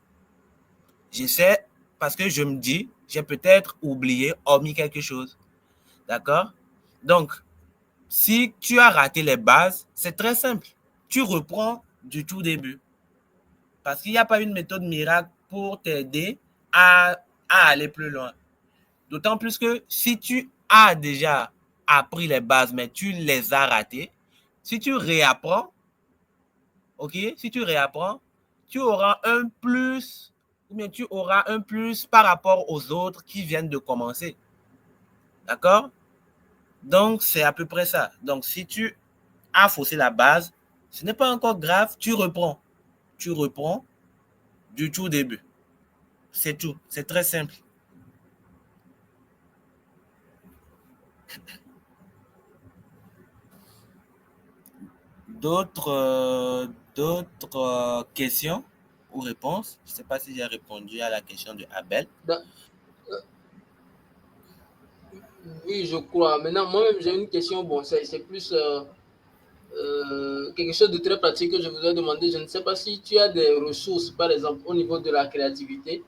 J'essaie parce que je me dis, j'ai peut-être oublié, omis quelque chose. D'accord? Donc, si tu as raté les bases, c'est très simple. Tu reprends du tout début. Parce qu'il n'y a pas une méthode miracle pour t'aider à aller plus loin. D'autant plus que si tu as déjà appris les bases, mais tu les as ratées, si tu réapprends, ok, si tu réapprends, tu auras un plus, ou bien tu auras un plus par rapport aux autres qui viennent de commencer. D'accord? Donc, c'est à peu près ça. Donc, si tu as faussé la base, ce n'est pas encore grave, tu reprends. Tu reprends du tout début. C'est tout. C'est très simple. D'autres questions ou réponses? Je ne sais pas si j'ai répondu à la question de Abel. Oui, je crois. Maintenant, moi-même, j'ai une question. Bon, c'est plus quelque chose de très pratique que je voudrais demander. Je ne sais pas si tu as des ressources, par exemple, au niveau de la créativité.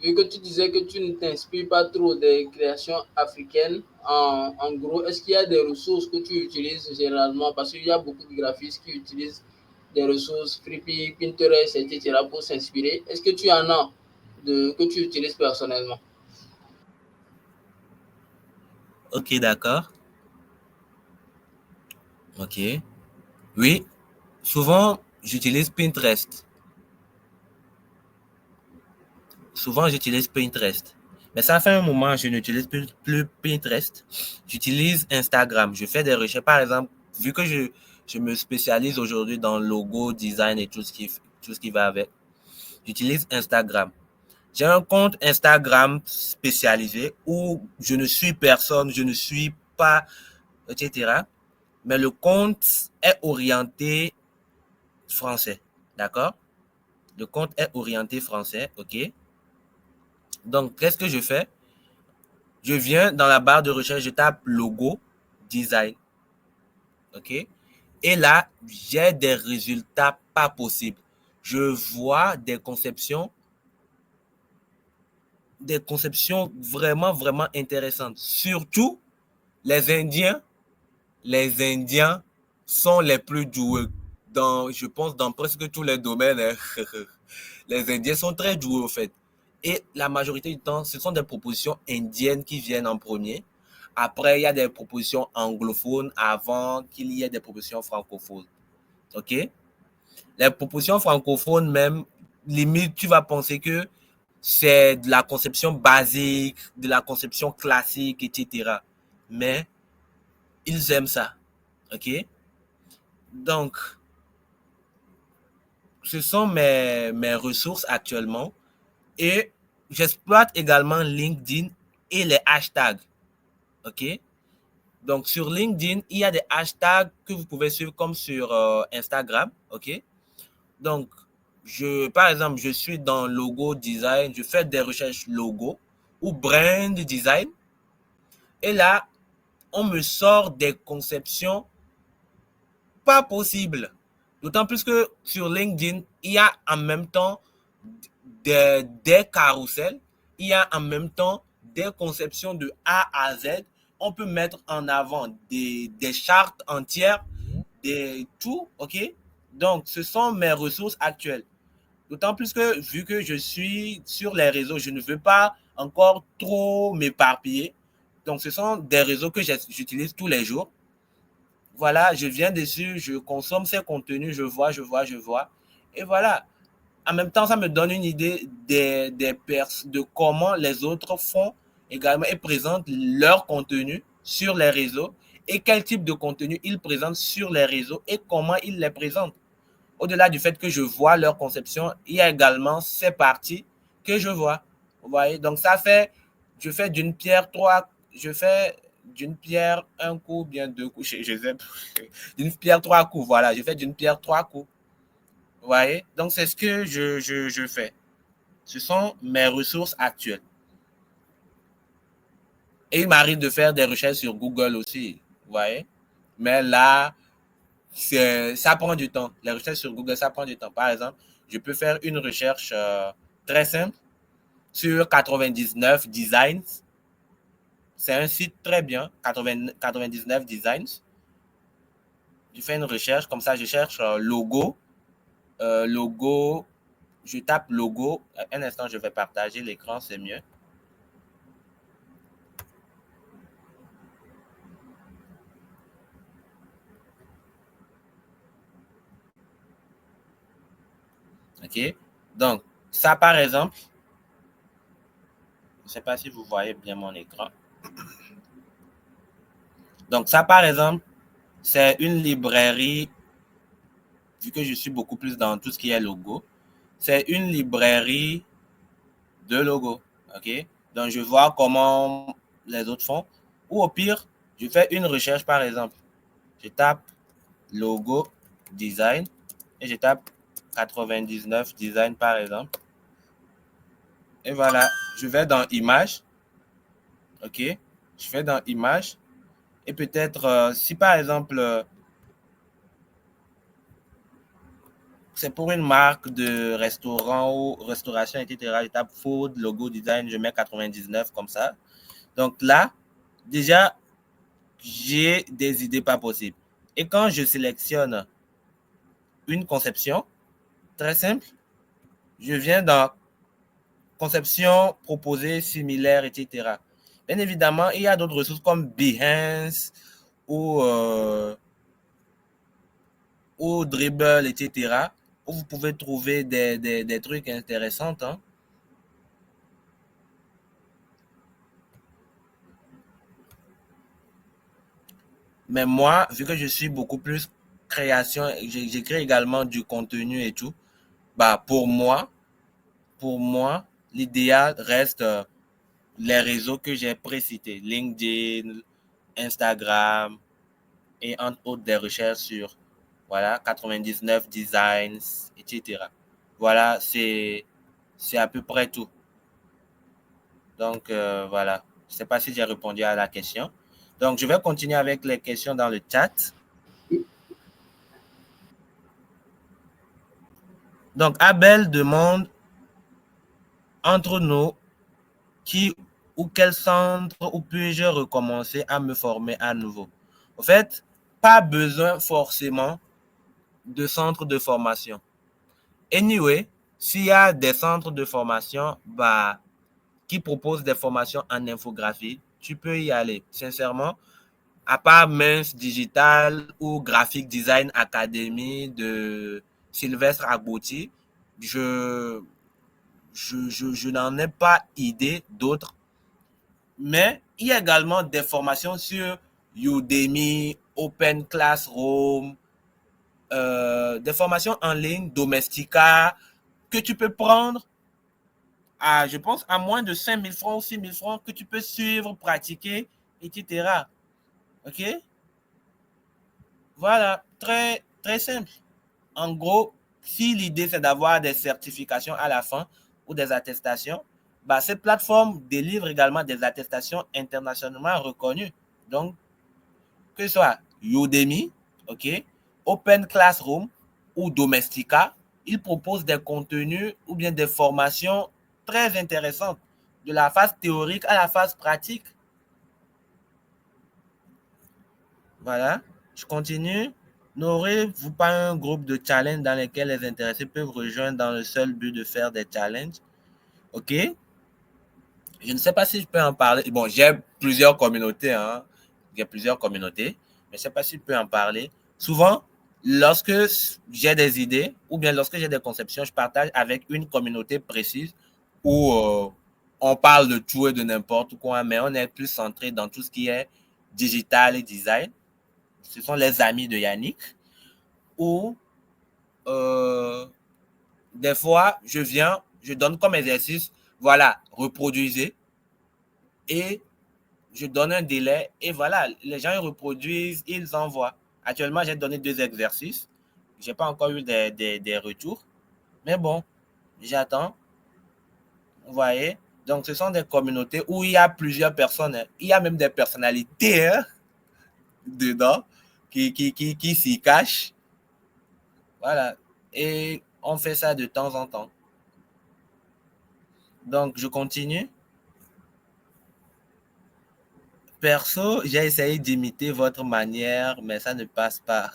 Vu que tu disais que tu ne t'inspires pas trop des créations africaines, en gros, est-ce qu'il y a des ressources que tu utilises généralement? Parce qu'il y a beaucoup de graphistes qui utilisent des ressources Freepik, Pinterest, etc. pour s'inspirer. Est-ce que tu en as que tu utilises personnellement? Ok, d'accord. Ok. Oui, souvent, j'utilise Pinterest. Souvent, j'utilise Pinterest. Mais ça fait un moment, je n'utilise plus Pinterest. J'utilise Instagram. Je fais des recherches. Par exemple, vu que je me spécialise aujourd'hui dans logo, design et tout ce qui va avec, j'utilise Instagram. J'ai un compte Instagram spécialisé où je ne suis personne, je ne suis pas, etc. Mais le compte est orienté français. D'accord? Le compte est orienté français, ok? Donc, qu'est-ce que je fais? Je viens dans la barre de recherche, je tape logo, design, ok? Et là, j'ai des résultats pas possibles. Je vois des conceptions vraiment, vraiment intéressantes. Surtout, les Indiens, les Indiens sont les plus doués je pense, dans presque tous les domaines. Les Indiens sont très doués, au fait. Et la majorité du temps, ce sont des propositions indiennes qui viennent en premier. Après, il y a des propositions anglophones avant qu'il y ait des propositions francophones. OK? Les propositions francophones, même, limite, tu vas penser que c'est de la conception basique, de la conception classique, etc. Mais ils aiment ça. OK? Donc, ce sont mes ressources actuellement. Et j'exploite également LinkedIn et les hashtags. OK? Donc, sur LinkedIn, il y a des hashtags que vous pouvez suivre comme sur Instagram. OK? Donc, par exemple, je suis dans logo design, je fais des recherches logo ou brand design. Et là, on me sort des conceptions pas possibles. D'autant plus que sur LinkedIn, il y a en même temps des carousels, il y a en même temps des conceptions de A à Z. On peut mettre en avant des chartes entières, des tout, ok? Donc, ce sont mes ressources actuelles. D'autant plus que, vu que je suis sur les réseaux, je ne veux pas encore trop m'éparpiller. Donc, ce sont des réseaux que j'utilise tous les jours. Voilà, je viens dessus, je consomme ces contenus, je vois, je vois, je vois. Et voilà. En même temps, ça me donne une idée de comment les autres font également et présentent leur contenu sur les réseaux et quel type de contenu ils présentent sur les réseaux et comment ils les présentent. au-delà du fait que je vois leur conception, il y a également ces parties que je vois. Vous voyez? Donc, ça fait, je fais d'une pierre trois, je fais d'une pierre un coup, bien deux coups, je sais, d'une pierre trois coups, voilà, je fais d'une pierre trois coups. Vous voyez? Donc, c'est ce que je fais. Ce sont mes ressources actuelles. Et il m'arrive de faire des recherches sur Google aussi, vous voyez? Mais là, ça prend du temps. Les recherches sur Google, ça prend du temps. Par exemple, je peux faire une recherche très simple sur 99 Designs. C'est un site très bien, 99 Designs. Je fais une recherche, comme ça, je cherche logo. Logo, je tape logo. Un instant, je vais partager l'écran, c'est mieux. OK? Donc, ça, par exemple, je ne sais pas si vous voyez bien mon écran. Donc, ça, par exemple, c'est une librairie, vu que je suis beaucoup plus dans tout ce qui est logo, c'est une librairie de logos. OK? Donc, je vois comment les autres font. Ou au pire, je fais une recherche, par exemple. Je tape logo design et je tape 99 design, par exemple. Et voilà, je vais dans images. OK? Je vais dans images. Et peut-être, si par exemple, c'est pour une marque de restaurant ou restauration, etc., je tape food, logo, design, je mets 99 comme ça. Donc là, déjà, j'ai des idées pas possibles. Et quand je sélectionne une conception, très simple, je viens dans conception proposée, similaire, etc. Bien évidemment, il y a d'autres ressources comme Behance ou Dribble, etc., où vous pouvez trouver des trucs intéressants. Hein. Mais moi, vu que je suis beaucoup plus création, j'écris également du contenu et tout, bah pour moi, l'idéal reste les réseaux que j'ai précités, LinkedIn, Instagram et entre autres des recherches sur voilà 99 designs, etc. Voilà, c'est à peu près tout. Donc voilà, je ne sais pas si j'ai répondu à la question. Donc je vais continuer avec les questions dans le chat. Donc Abel demande entre nous qui ou quel centre où puis-je recommencer à me former à nouveau. En fait, pas besoin forcément de centre de formation. Anyway, s'il y a des centres de formation bah, qui proposent des formations en infographie, tu peux y aller. Sincèrement, à part Mince Digital ou Graphic Design Academy de Sylvestre Agbouti, je n'en ai pas idée d'autres. Mais il y a également des formations sur Udemy, Open Classroom, des formations en ligne, Domestika, que tu peux prendre à, je pense, à moins de 5 000 francs ou 6 000 francs, que tu peux suivre, pratiquer, etc. OK? Voilà, très, très simple. En gros, si l'idée c'est d'avoir des certifications à la fin ou des attestations, bah, ces plateformes délivrent également des attestations internationalement reconnues. Donc, que ce soit Udemy, OK, Open Classroom ou Domestika, ils proposent des contenus ou bien des formations très intéressantes, de la phase théorique à la phase pratique. Voilà, je continue. N'aurez-vous pas un groupe de challenge dans lequel les intéressés peuvent rejoindre dans le seul but de faire des challenges? OK? Je ne sais pas si je peux en parler. Bon, j'ai plusieurs communautés, hein. J'ai plusieurs communautés, mais je ne sais pas si je peux en parler. Souvent, lorsque j'ai des idées ou bien lorsque j'ai des conceptions, je partage avec une communauté précise où on parle de tout et de n'importe quoi, mais on est plus centré dans tout ce qui est digital et design. Ce sont les amis de Yannick. Ou des fois, je viens, je donne comme exercice, voilà, reproduisez, et je donne un délai, et voilà, les gens ils reproduisent, ils envoient. Actuellement, j'ai donné 2 exercices. Je n'ai pas encore eu des retours, mais bon, j'attends. Vous voyez? Donc, ce sont des communautés où il y a plusieurs personnes. Hein. Il y a même des personnalités hein, dedans qui s'y cachent. Voilà. Et on fait ça de temps en temps. Donc, je continue. Perso, j'ai essayé d'imiter votre manière, mais ça ne passe pas.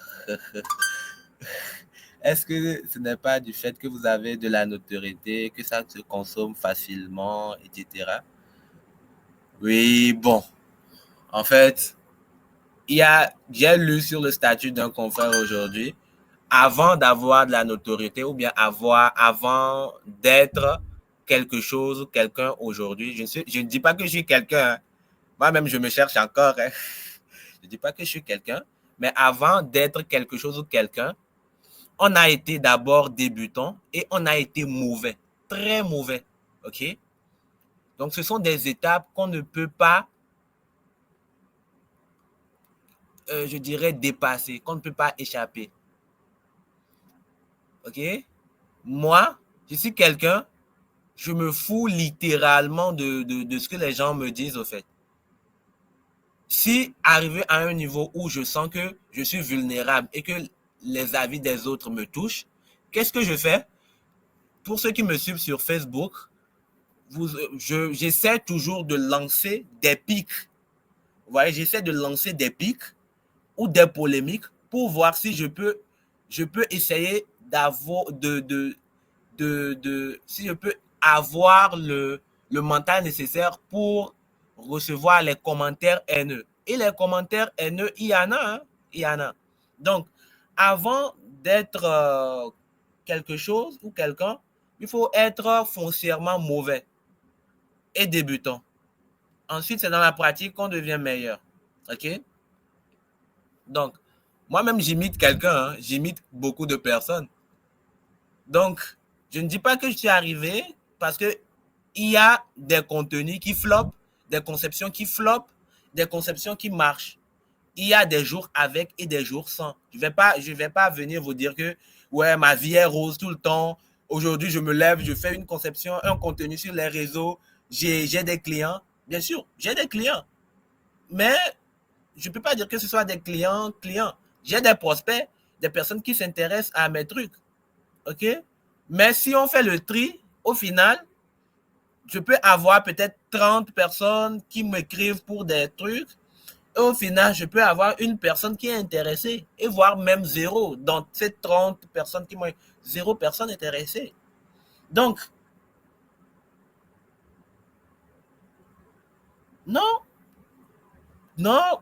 Est-ce que ce n'est pas du fait que vous avez de la notoriété, que ça se consomme facilement, etc. Oui, bon. En fait, j'ai lu sur le statut d'un confrère aujourd'hui, avant d'avoir de la notoriété ou bien avant d'être quelque chose, quelqu'un aujourd'hui. Je ne dis pas que je suis quelqu'un. Hein. Moi-même, je me cherche encore. Hein. Je ne dis pas que je suis quelqu'un, mais avant d'être quelque chose ou quelqu'un, on a été d'abord débutant et on a été mauvais, très mauvais. OK? Donc, ce sont des étapes qu'on ne peut pas, je dirais, dépasser, qu'on ne peut pas échapper. OK? Moi, je suis quelqu'un, je me fous littéralement de ce que les gens me disent, au fait. Si arrivé à un niveau où je sens que je suis vulnérable et que les avis des autres me touchent, qu'est-ce que je fais? Pour ceux qui me suivent sur Facebook, j'essaie toujours de lancer des pics. Vous voyez, j'essaie de lancer des pics ou des polémiques pour voir si je peux essayer d'avoir, si je peux avoir le mental nécessaire pour recevoir les commentaires haineux. Et les commentaires haineux, il y en a, hein, il y en a. Donc, avant d'être quelque chose ou quelqu'un, il faut être foncièrement mauvais et débutant. Ensuite, c'est dans la pratique qu'on devient meilleur. OK? Donc, moi-même, j'imite quelqu'un, hein, j'imite beaucoup de personnes. Donc, je ne dis pas que je suis arrivé parce que il y a des contenus qui flopent, des conceptions qui flopent, des conceptions qui marchent. Il y a des jours avec et des jours sans. Je vais pas venir vous dire que ouais, ma vie est rose tout le temps. Aujourd'hui, je me lève, je fais une conception, un contenu sur les réseaux, j'ai des clients. Bien sûr, j'ai des clients. Mais je ne peux pas dire que ce soit des clients. J'ai des prospects, des personnes qui s'intéressent à mes trucs. OK? Mais si on fait le tri, au final, je peux avoir peut-être 30 personnes qui m'écrivent pour des trucs. Et au final, je peux avoir une personne qui est intéressée et voire même zéro. Dans ces 30 personnes qui m'ont... Zéro personne intéressée. Donc, non, non,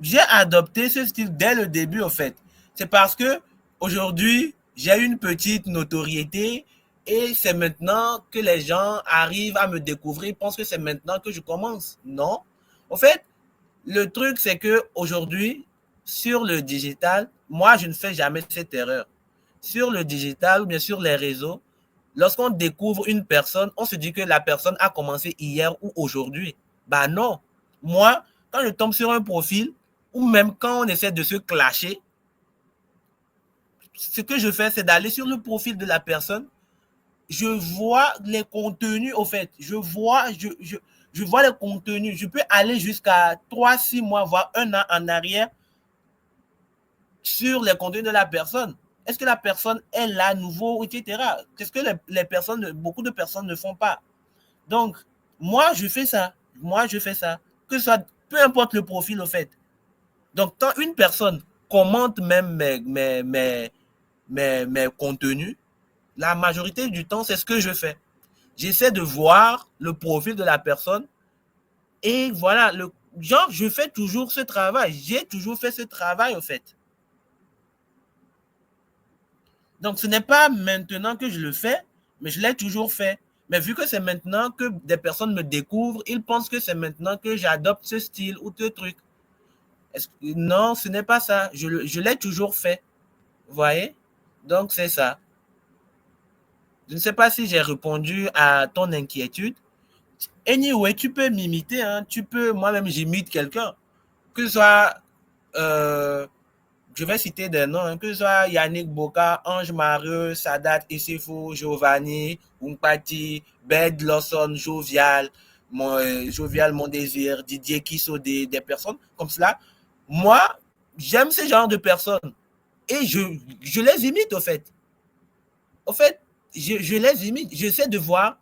j'ai adopté ce style dès le début, en fait. C'est parce que aujourd'hui, j'ai une petite notoriété et c'est maintenant que les gens arrivent à me découvrir, pensent que c'est maintenant que je commence. Non. En fait, le truc, c'est que aujourd'hui, sur le digital, moi, je ne fais jamais cette erreur. Sur le digital ou bien sur les réseaux, lorsqu'on découvre une personne, on se dit que la personne a commencé hier ou aujourd'hui. Bah non. Moi, quand je tombe sur un profil, ou même quand on essaie de se clasher, ce que je fais, c'est d'aller sur le profil de la personne. Je vois les contenus, au fait. Je vois les contenus. Je peux aller jusqu'à 3, 6 mois, voire un an en arrière sur les contenus de la personne. Est-ce que la personne est là, nouveau, etc. Qu'est-ce que les personnes, beaucoup de personnes ne font pas. Donc, moi, je fais ça. Moi, je fais ça. Que ce soit, peu importe le profil, au fait. Donc, quand une personne commente même mes contenus, la majorité du temps, c'est ce que je fais. J'essaie de voir le profil de la personne et voilà, genre, je fais toujours ce travail. J'ai toujours fait ce travail, au fait. Donc, ce n'est pas maintenant que je le fais, mais je l'ai toujours fait. Mais vu que c'est maintenant que des personnes me découvrent, ils pensent que c'est maintenant que j'adopte ce style ou ce truc. Non, ce n'est pas ça. Je l'ai toujours fait. Vous voyez? Donc, c'est ça. Je ne sais pas si j'ai répondu à ton inquiétude. Anyway, tu peux m'imiter, hein. Tu peux, moi-même, j'imite quelqu'un. Que ce soit, euh, je vais citer des noms, hein, que ce soit Yannick Boka, Ange Marieux, Sadat Issefou, Giovanni, Umpati, Bed Lawson, Jovial, Mon Désir, Didier Kisso, des personnes comme cela. Moi, j'aime ce genre de personnes et je les imite au fait. Au fait, je les imite. J'essaie de voir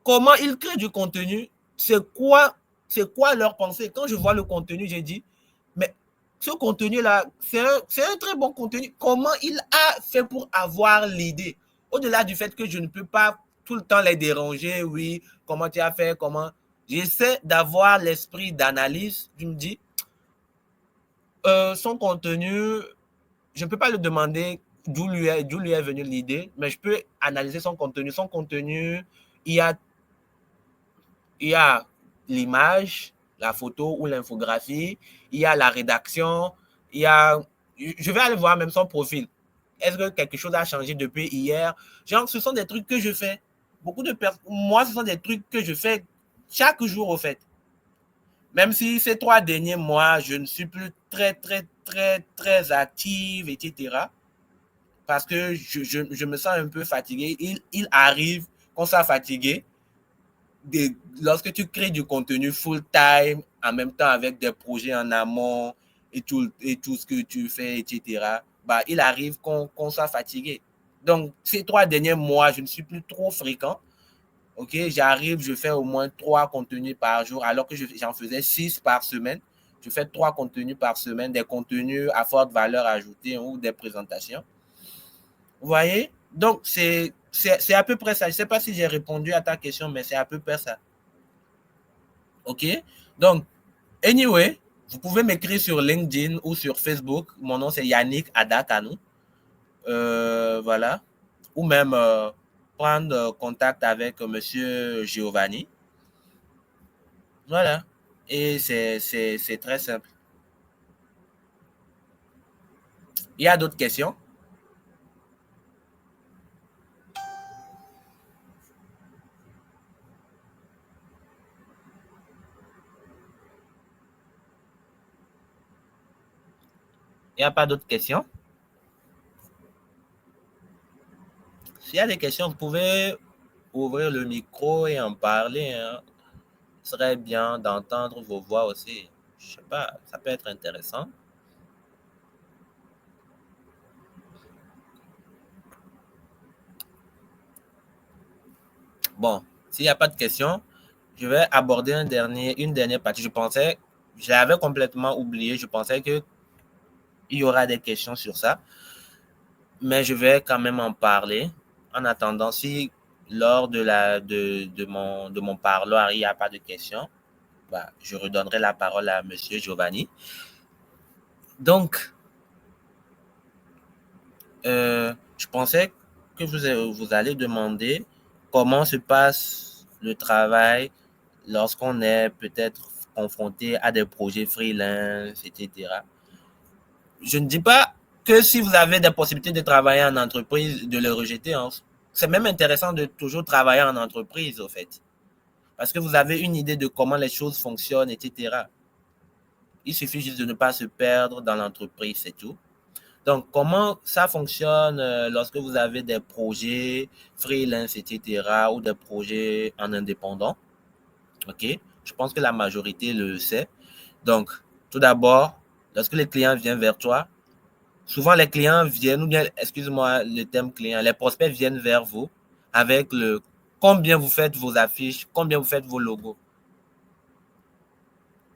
comment ils créent du contenu, c'est quoi leur pensée. Quand je vois le contenu, j'ai dit, mais ce contenu-là, c'est un très bon contenu. Comment il a fait pour avoir l'idée? Au-delà du fait que je ne peux pas tout le temps les déranger, oui, comment tu as fait, comment. J'essaie d'avoir l'esprit d'analyse. Je me dis, son contenu, je ne peux pas le demander d'où lui est venue l'idée, mais je peux analyser son contenu. Son contenu, il y a il y a l'image, la photo ou l'infographie, il y a la rédaction, il y a... Je vais aller voir même son profil. Est-ce que quelque chose a changé depuis hier? Genre, ce sont des trucs que je fais. Beaucoup de personnes... Moi, ce sont des trucs que je fais chaque jour, au fait. Même si ces 3 derniers mois, je ne suis plus très active, etc. Parce que je me sens un peu fatigué. Il arrive qu'on soit fatigué lorsque tu crées du contenu full time, en même temps avec des projets en amont et tout ce que tu fais, etc., bah, il arrive qu'on soit fatigué. Donc, ces 3 derniers mois, je ne suis plus trop fréquent. Ok, j'arrive, je fais au moins 3 contenus par jour, alors que j'en faisais 6 par semaine. Je fais 3 contenus par semaine, des contenus à forte valeur ajoutée ou des présentations. Vous voyez? Donc, c'est à peu près ça. Je ne sais pas si j'ai répondu à ta question, mais c'est à peu près ça. OK? Donc, anyway, vous pouvez m'écrire sur LinkedIn ou sur Facebook. Mon nom, c'est Yannick Adakanou. Voilà. Ou même prendre contact avec Monsieur Giovanni. Voilà. Et c'est très simple. Il y a d'autres questions? Il n'y a pas d'autres questions? S'il y a des questions, vous pouvez ouvrir le micro et en parler, hein. Ce serait bien d'entendre vos voix aussi. Je sais pas, ça peut être intéressant. Bon, s'il n'y a pas de questions, je vais aborder une dernière partie. J'avais complètement oublié, je pensais qu'il y aura des questions sur ça, mais je vais quand même en parler. En attendant, si lors de mon parloir, il n'y a pas de questions, bah, je redonnerai la parole à Monsieur Giovanni. Donc, je pensais que vous allez demander comment se passe le travail lorsqu'on est peut-être confronté à des projets freelance, etc. Je ne dis pas que si vous avez des possibilités de travailler en entreprise, de les rejeter, hein. C'est même intéressant de toujours travailler en entreprise, au fait. Parce que vous avez une idée de comment les choses fonctionnent, etc. Il suffit juste de ne pas se perdre dans l'entreprise, c'est tout. Donc, comment ça fonctionne lorsque vous avez des projets freelance, etc., ou des projets en indépendant? OK? Je pense que la majorité le sait. Donc, tout d'abord, lorsque les clients viennent vers toi, souvent les clients viennent, ou bien, excuse-moi le terme client, les prospects viennent vers vous avec le combien vous faites vos affiches, combien vous faites vos logos.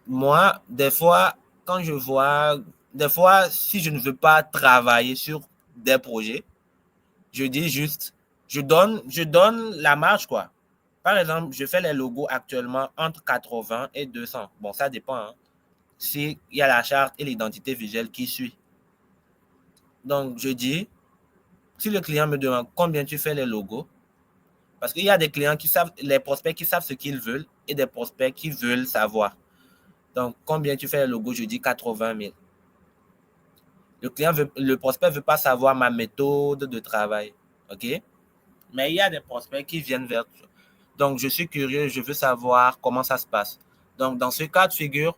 Moi, des fois, quand je vois, des fois, si je ne veux pas travailler sur des projets, je dis juste, je donne la marge, quoi. Par exemple, je fais les logos actuellement entre 80 et 200. Bon, ça dépend, hein. S'il y a la charte et l'identité visuelle qui suit. Donc, je dis, si le client me demande combien tu fais les logos, parce qu'il y a des clients qui savent, les prospects qui savent ce qu'ils veulent et des prospects qui veulent savoir. Donc, combien tu fais les logos, je dis 80 000. Le prospect veut pas savoir ma méthode de travail. OK? Mais il y a des prospects qui viennent vers toi. Donc, je suis curieux, je veux savoir comment ça se passe. Donc, dans ce cas de figure,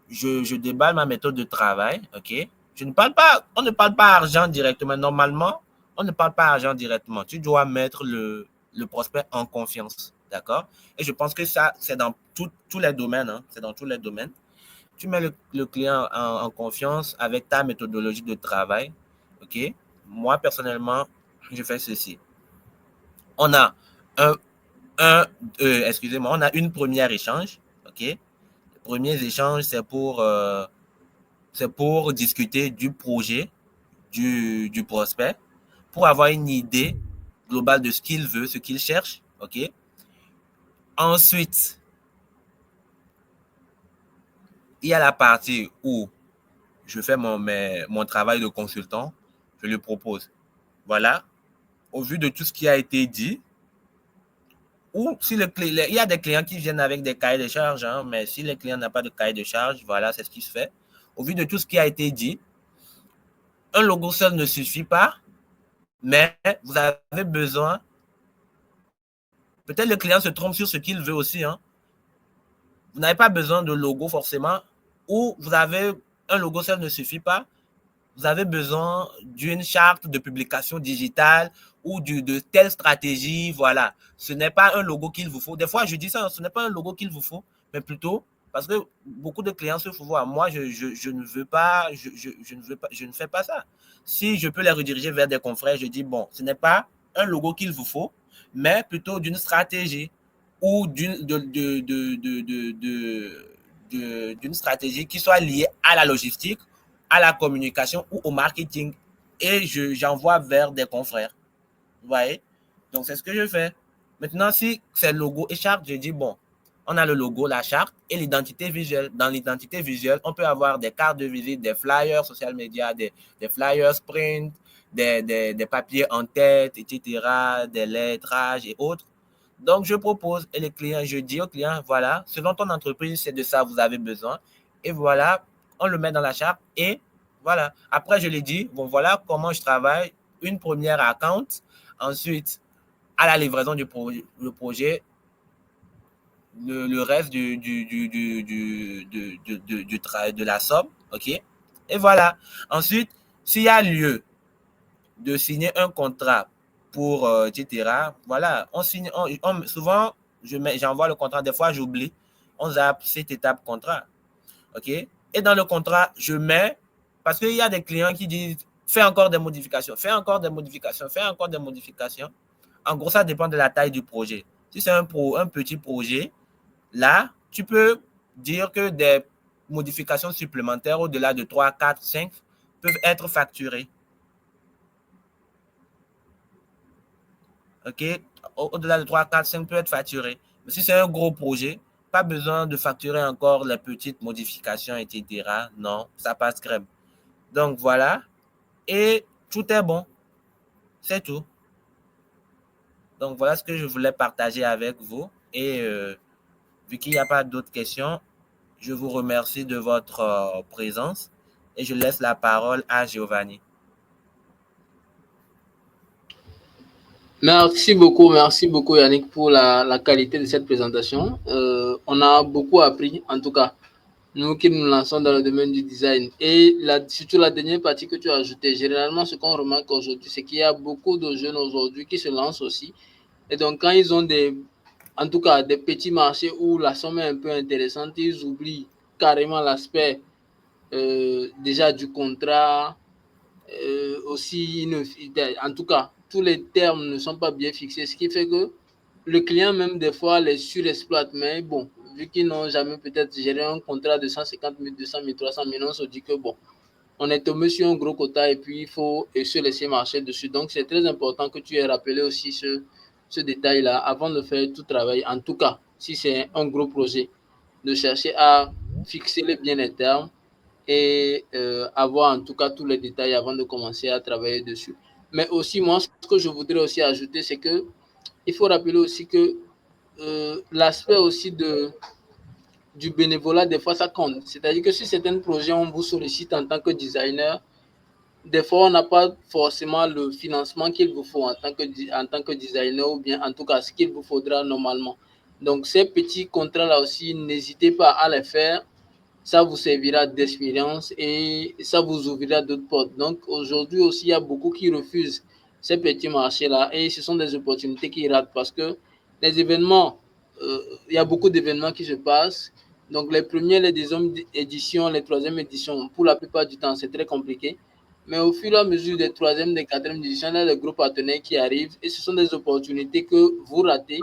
je déballe ma méthode de travail, OK? Je ne parle pas, on ne parle pas argent directement. Normalement, on ne parle pas argent directement. Tu dois mettre le prospect en confiance, d'accord? Et je pense que ça, c'est dans tous les domaines, hein. C'est dans tous les domaines. Tu mets le client en confiance avec ta méthodologie de travail, OK? Moi, personnellement, je fais ceci. On a un, excusez-moi, on a une première échange, OK? Les premiers échanges, c'est pour discuter du projet du prospect, pour avoir une idée globale de ce qu'il veut, ce qu'il cherche, OK? Ensuite, il y a la partie où je fais mon travail de consultant, je lui propose, voilà, au vu de tout ce qui a été dit, ou si il y a des clients qui viennent avec des cahiers de charges, hein, mais si le client n'a pas de cahier de charges, voilà, c'est ce qui se fait. Au vu de tout ce qui a été dit, un logo seul ne suffit pas, mais vous avez besoin, peut-être le client se trompe sur ce qu'il veut aussi, hein. Vous n'avez pas besoin de logo forcément, ou vous avez un logo seul ne suffit pas, vous avez besoin d'une charte de publication digitale ou de telle stratégie, voilà. Ce n'est pas un logo qu'il vous faut. Des fois, je dis ça, ce n'est pas un logo qu'il vous faut, mais plutôt parce que beaucoup de clients se font voir. Moi, je ne veux pas, je ne veux pas, je ne fais pas ça. Si je peux les rediriger vers des confrères, je dis, bon, ce n'est pas un logo qu'il vous faut, mais plutôt d'une stratégie ou d'une stratégie qui soit liée à la logistique, à la communication ou au marketing. Et j'envoie vers des confrères. Vous voyez? Donc, c'est ce que je fais. Maintenant, si c'est logo et charte, je dis, bon, on a le logo, la charte et l'identité visuelle. Dans l'identité visuelle, on peut avoir des cartes de visite, des flyers social media, des flyers print, des papiers en tête, etc., des lettrages et autres. Donc, je propose et les clients, je dis aux clients, voilà, selon ton entreprise, c'est de ça que vous avez besoin. Et voilà, on le met dans la charte et voilà. Après, je lui dis, bon, voilà comment je travaille. Une première account. Ensuite, à la livraison du projet, le reste de la somme. OK? Et voilà. Ensuite, s'il y a lieu de signer un contrat pour, etc., voilà, on signe, souvent, j'envoie le contrat, des fois, j'oublie. On zappe cette étape contrat. OK? Et dans le contrat, je mets, parce qu'il y a des clients qui disent, fais encore des modifications, fais encore des modifications, fais encore des modifications. En gros, ça dépend de la taille du projet. Si c'est un petit projet, là, tu peux dire que des modifications supplémentaires au-delà de 3, 4, 5 peuvent être facturées. OK? Au-delà de 3, 4, 5 peut être facturé. Mais si c'est un gros projet, pas besoin de facturer encore les petites modifications, etc. Non, ça passe crème. Donc voilà. Et tout est bon. C'est tout. Donc voilà ce que je voulais partager avec vous. Et vu qu'il n'y a pas d'autres questions, je vous remercie de votre présence et je laisse la parole à Giovanni. Merci beaucoup Yannick pour la qualité de cette présentation. On a beaucoup appris, en tout cas, nous qui nous lançons dans le domaine du design. Et surtout la dernière partie que tu as ajoutée, généralement ce qu'on remarque aujourd'hui, c'est qu'il y a beaucoup de jeunes aujourd'hui qui se lancent aussi. Et donc quand ils ont en tout cas des petits marchés où la somme est un peu intéressante, ils oublient carrément l'aspect déjà du contrat, aussi, en tout cas, tous les termes ne sont pas bien fixés, ce qui fait que le client même des fois les surexploite. Mais bon, vu qu'ils n'ont jamais peut-être géré un contrat de 150 000, 200 000, 300 000, on se dit que bon, on est tombé sur un gros quota et puis il faut se laisser marcher dessus. Donc c'est très important que tu aies rappelé aussi ce détail-là avant de faire tout travail. En tout cas, si c'est un gros projet, de chercher à fixer les bien les termes et avoir en tout cas tous les détails avant de commencer à travailler dessus. Mais aussi, moi, ce que je voudrais aussi ajouter, c'est que il faut rappeler aussi que l'aspect aussi du bénévolat, des fois, ça compte. C'est-à-dire que sur certains projets, on vous sollicite en tant que designer. Des fois, on n'a pas forcément le financement qu'il vous faut en tant que designer ou bien en tout cas ce qu'il vous faudra normalement. Donc, ces petits contrats-là aussi, n'hésitez pas à les faire. Ça vous servira d'expérience et ça vous ouvrira d'autres portes. Donc, aujourd'hui aussi, il y a beaucoup qui refusent ces petits marchés-là et ce sont des opportunités qui ratent parce que les événements, il y a beaucoup d'événements qui se passent. Donc, les premières, les deuxièmes éditions, les troisièmes éditions, pour la plupart du temps, c'est très compliqué. Mais au fur et à mesure des troisième, des quatrième éditions, il y a des gros partenaires qui arrivent et ce sont des opportunités que vous ratez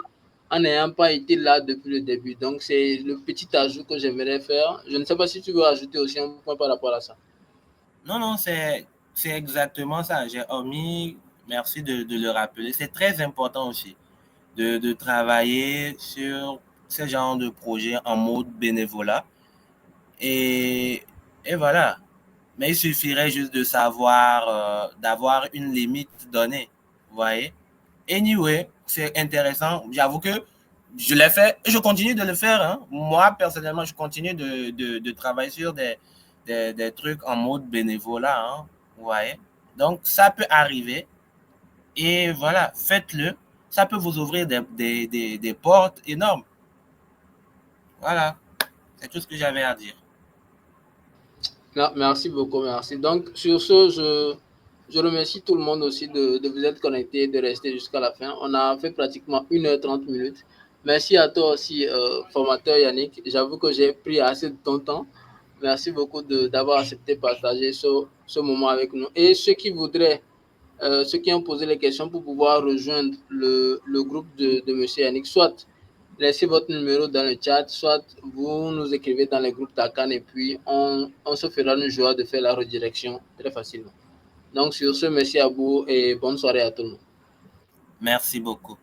en n'ayant pas été là depuis le début. Donc, c'est le petit ajout que j'aimerais faire. Je ne sais pas si tu veux ajouter aussi un point par rapport à ça. Non, non, c'est exactement ça. J'ai omis, merci de le rappeler. C'est très important aussi de travailler sur ce genre de projet en mode bénévolat. Et, et voilà. Mais il suffirait juste de savoir, d'avoir une limite donnée. Vous voyez? Anyway, c'est intéressant. J'avoue que je l'ai fait et je continue de le faire. Hein. Moi, personnellement, je continue de travailler sur des trucs en mode bénévolat. Hein. Vous voyez? Donc, ça peut arriver. Et voilà, faites-le. Ça peut vous ouvrir des portes énormes. Voilà, c'est tout ce que j'avais à dire. Non, merci beaucoup, merci. Donc, sur ce, je remercie tout le monde aussi de vous être connecté, de rester jusqu'à la fin. On a fait pratiquement 1h30 minutes. Merci à toi aussi, formateur Yannick. J'avoue que j'ai pris assez de ton temps. Merci beaucoup d'avoir accepté de partager ce moment avec nous. Et ceux qui voudraient, ceux qui ont posé les questions pour pouvoir rejoindre le groupe de M. Yannick, soit laissez votre numéro dans le chat, soit vous nous écrivez dans les groupes d'Akan et puis on se fera une joie de faire la redirection très facilement. Donc sur ce, merci à vous et bonne soirée à tout le monde. Merci beaucoup.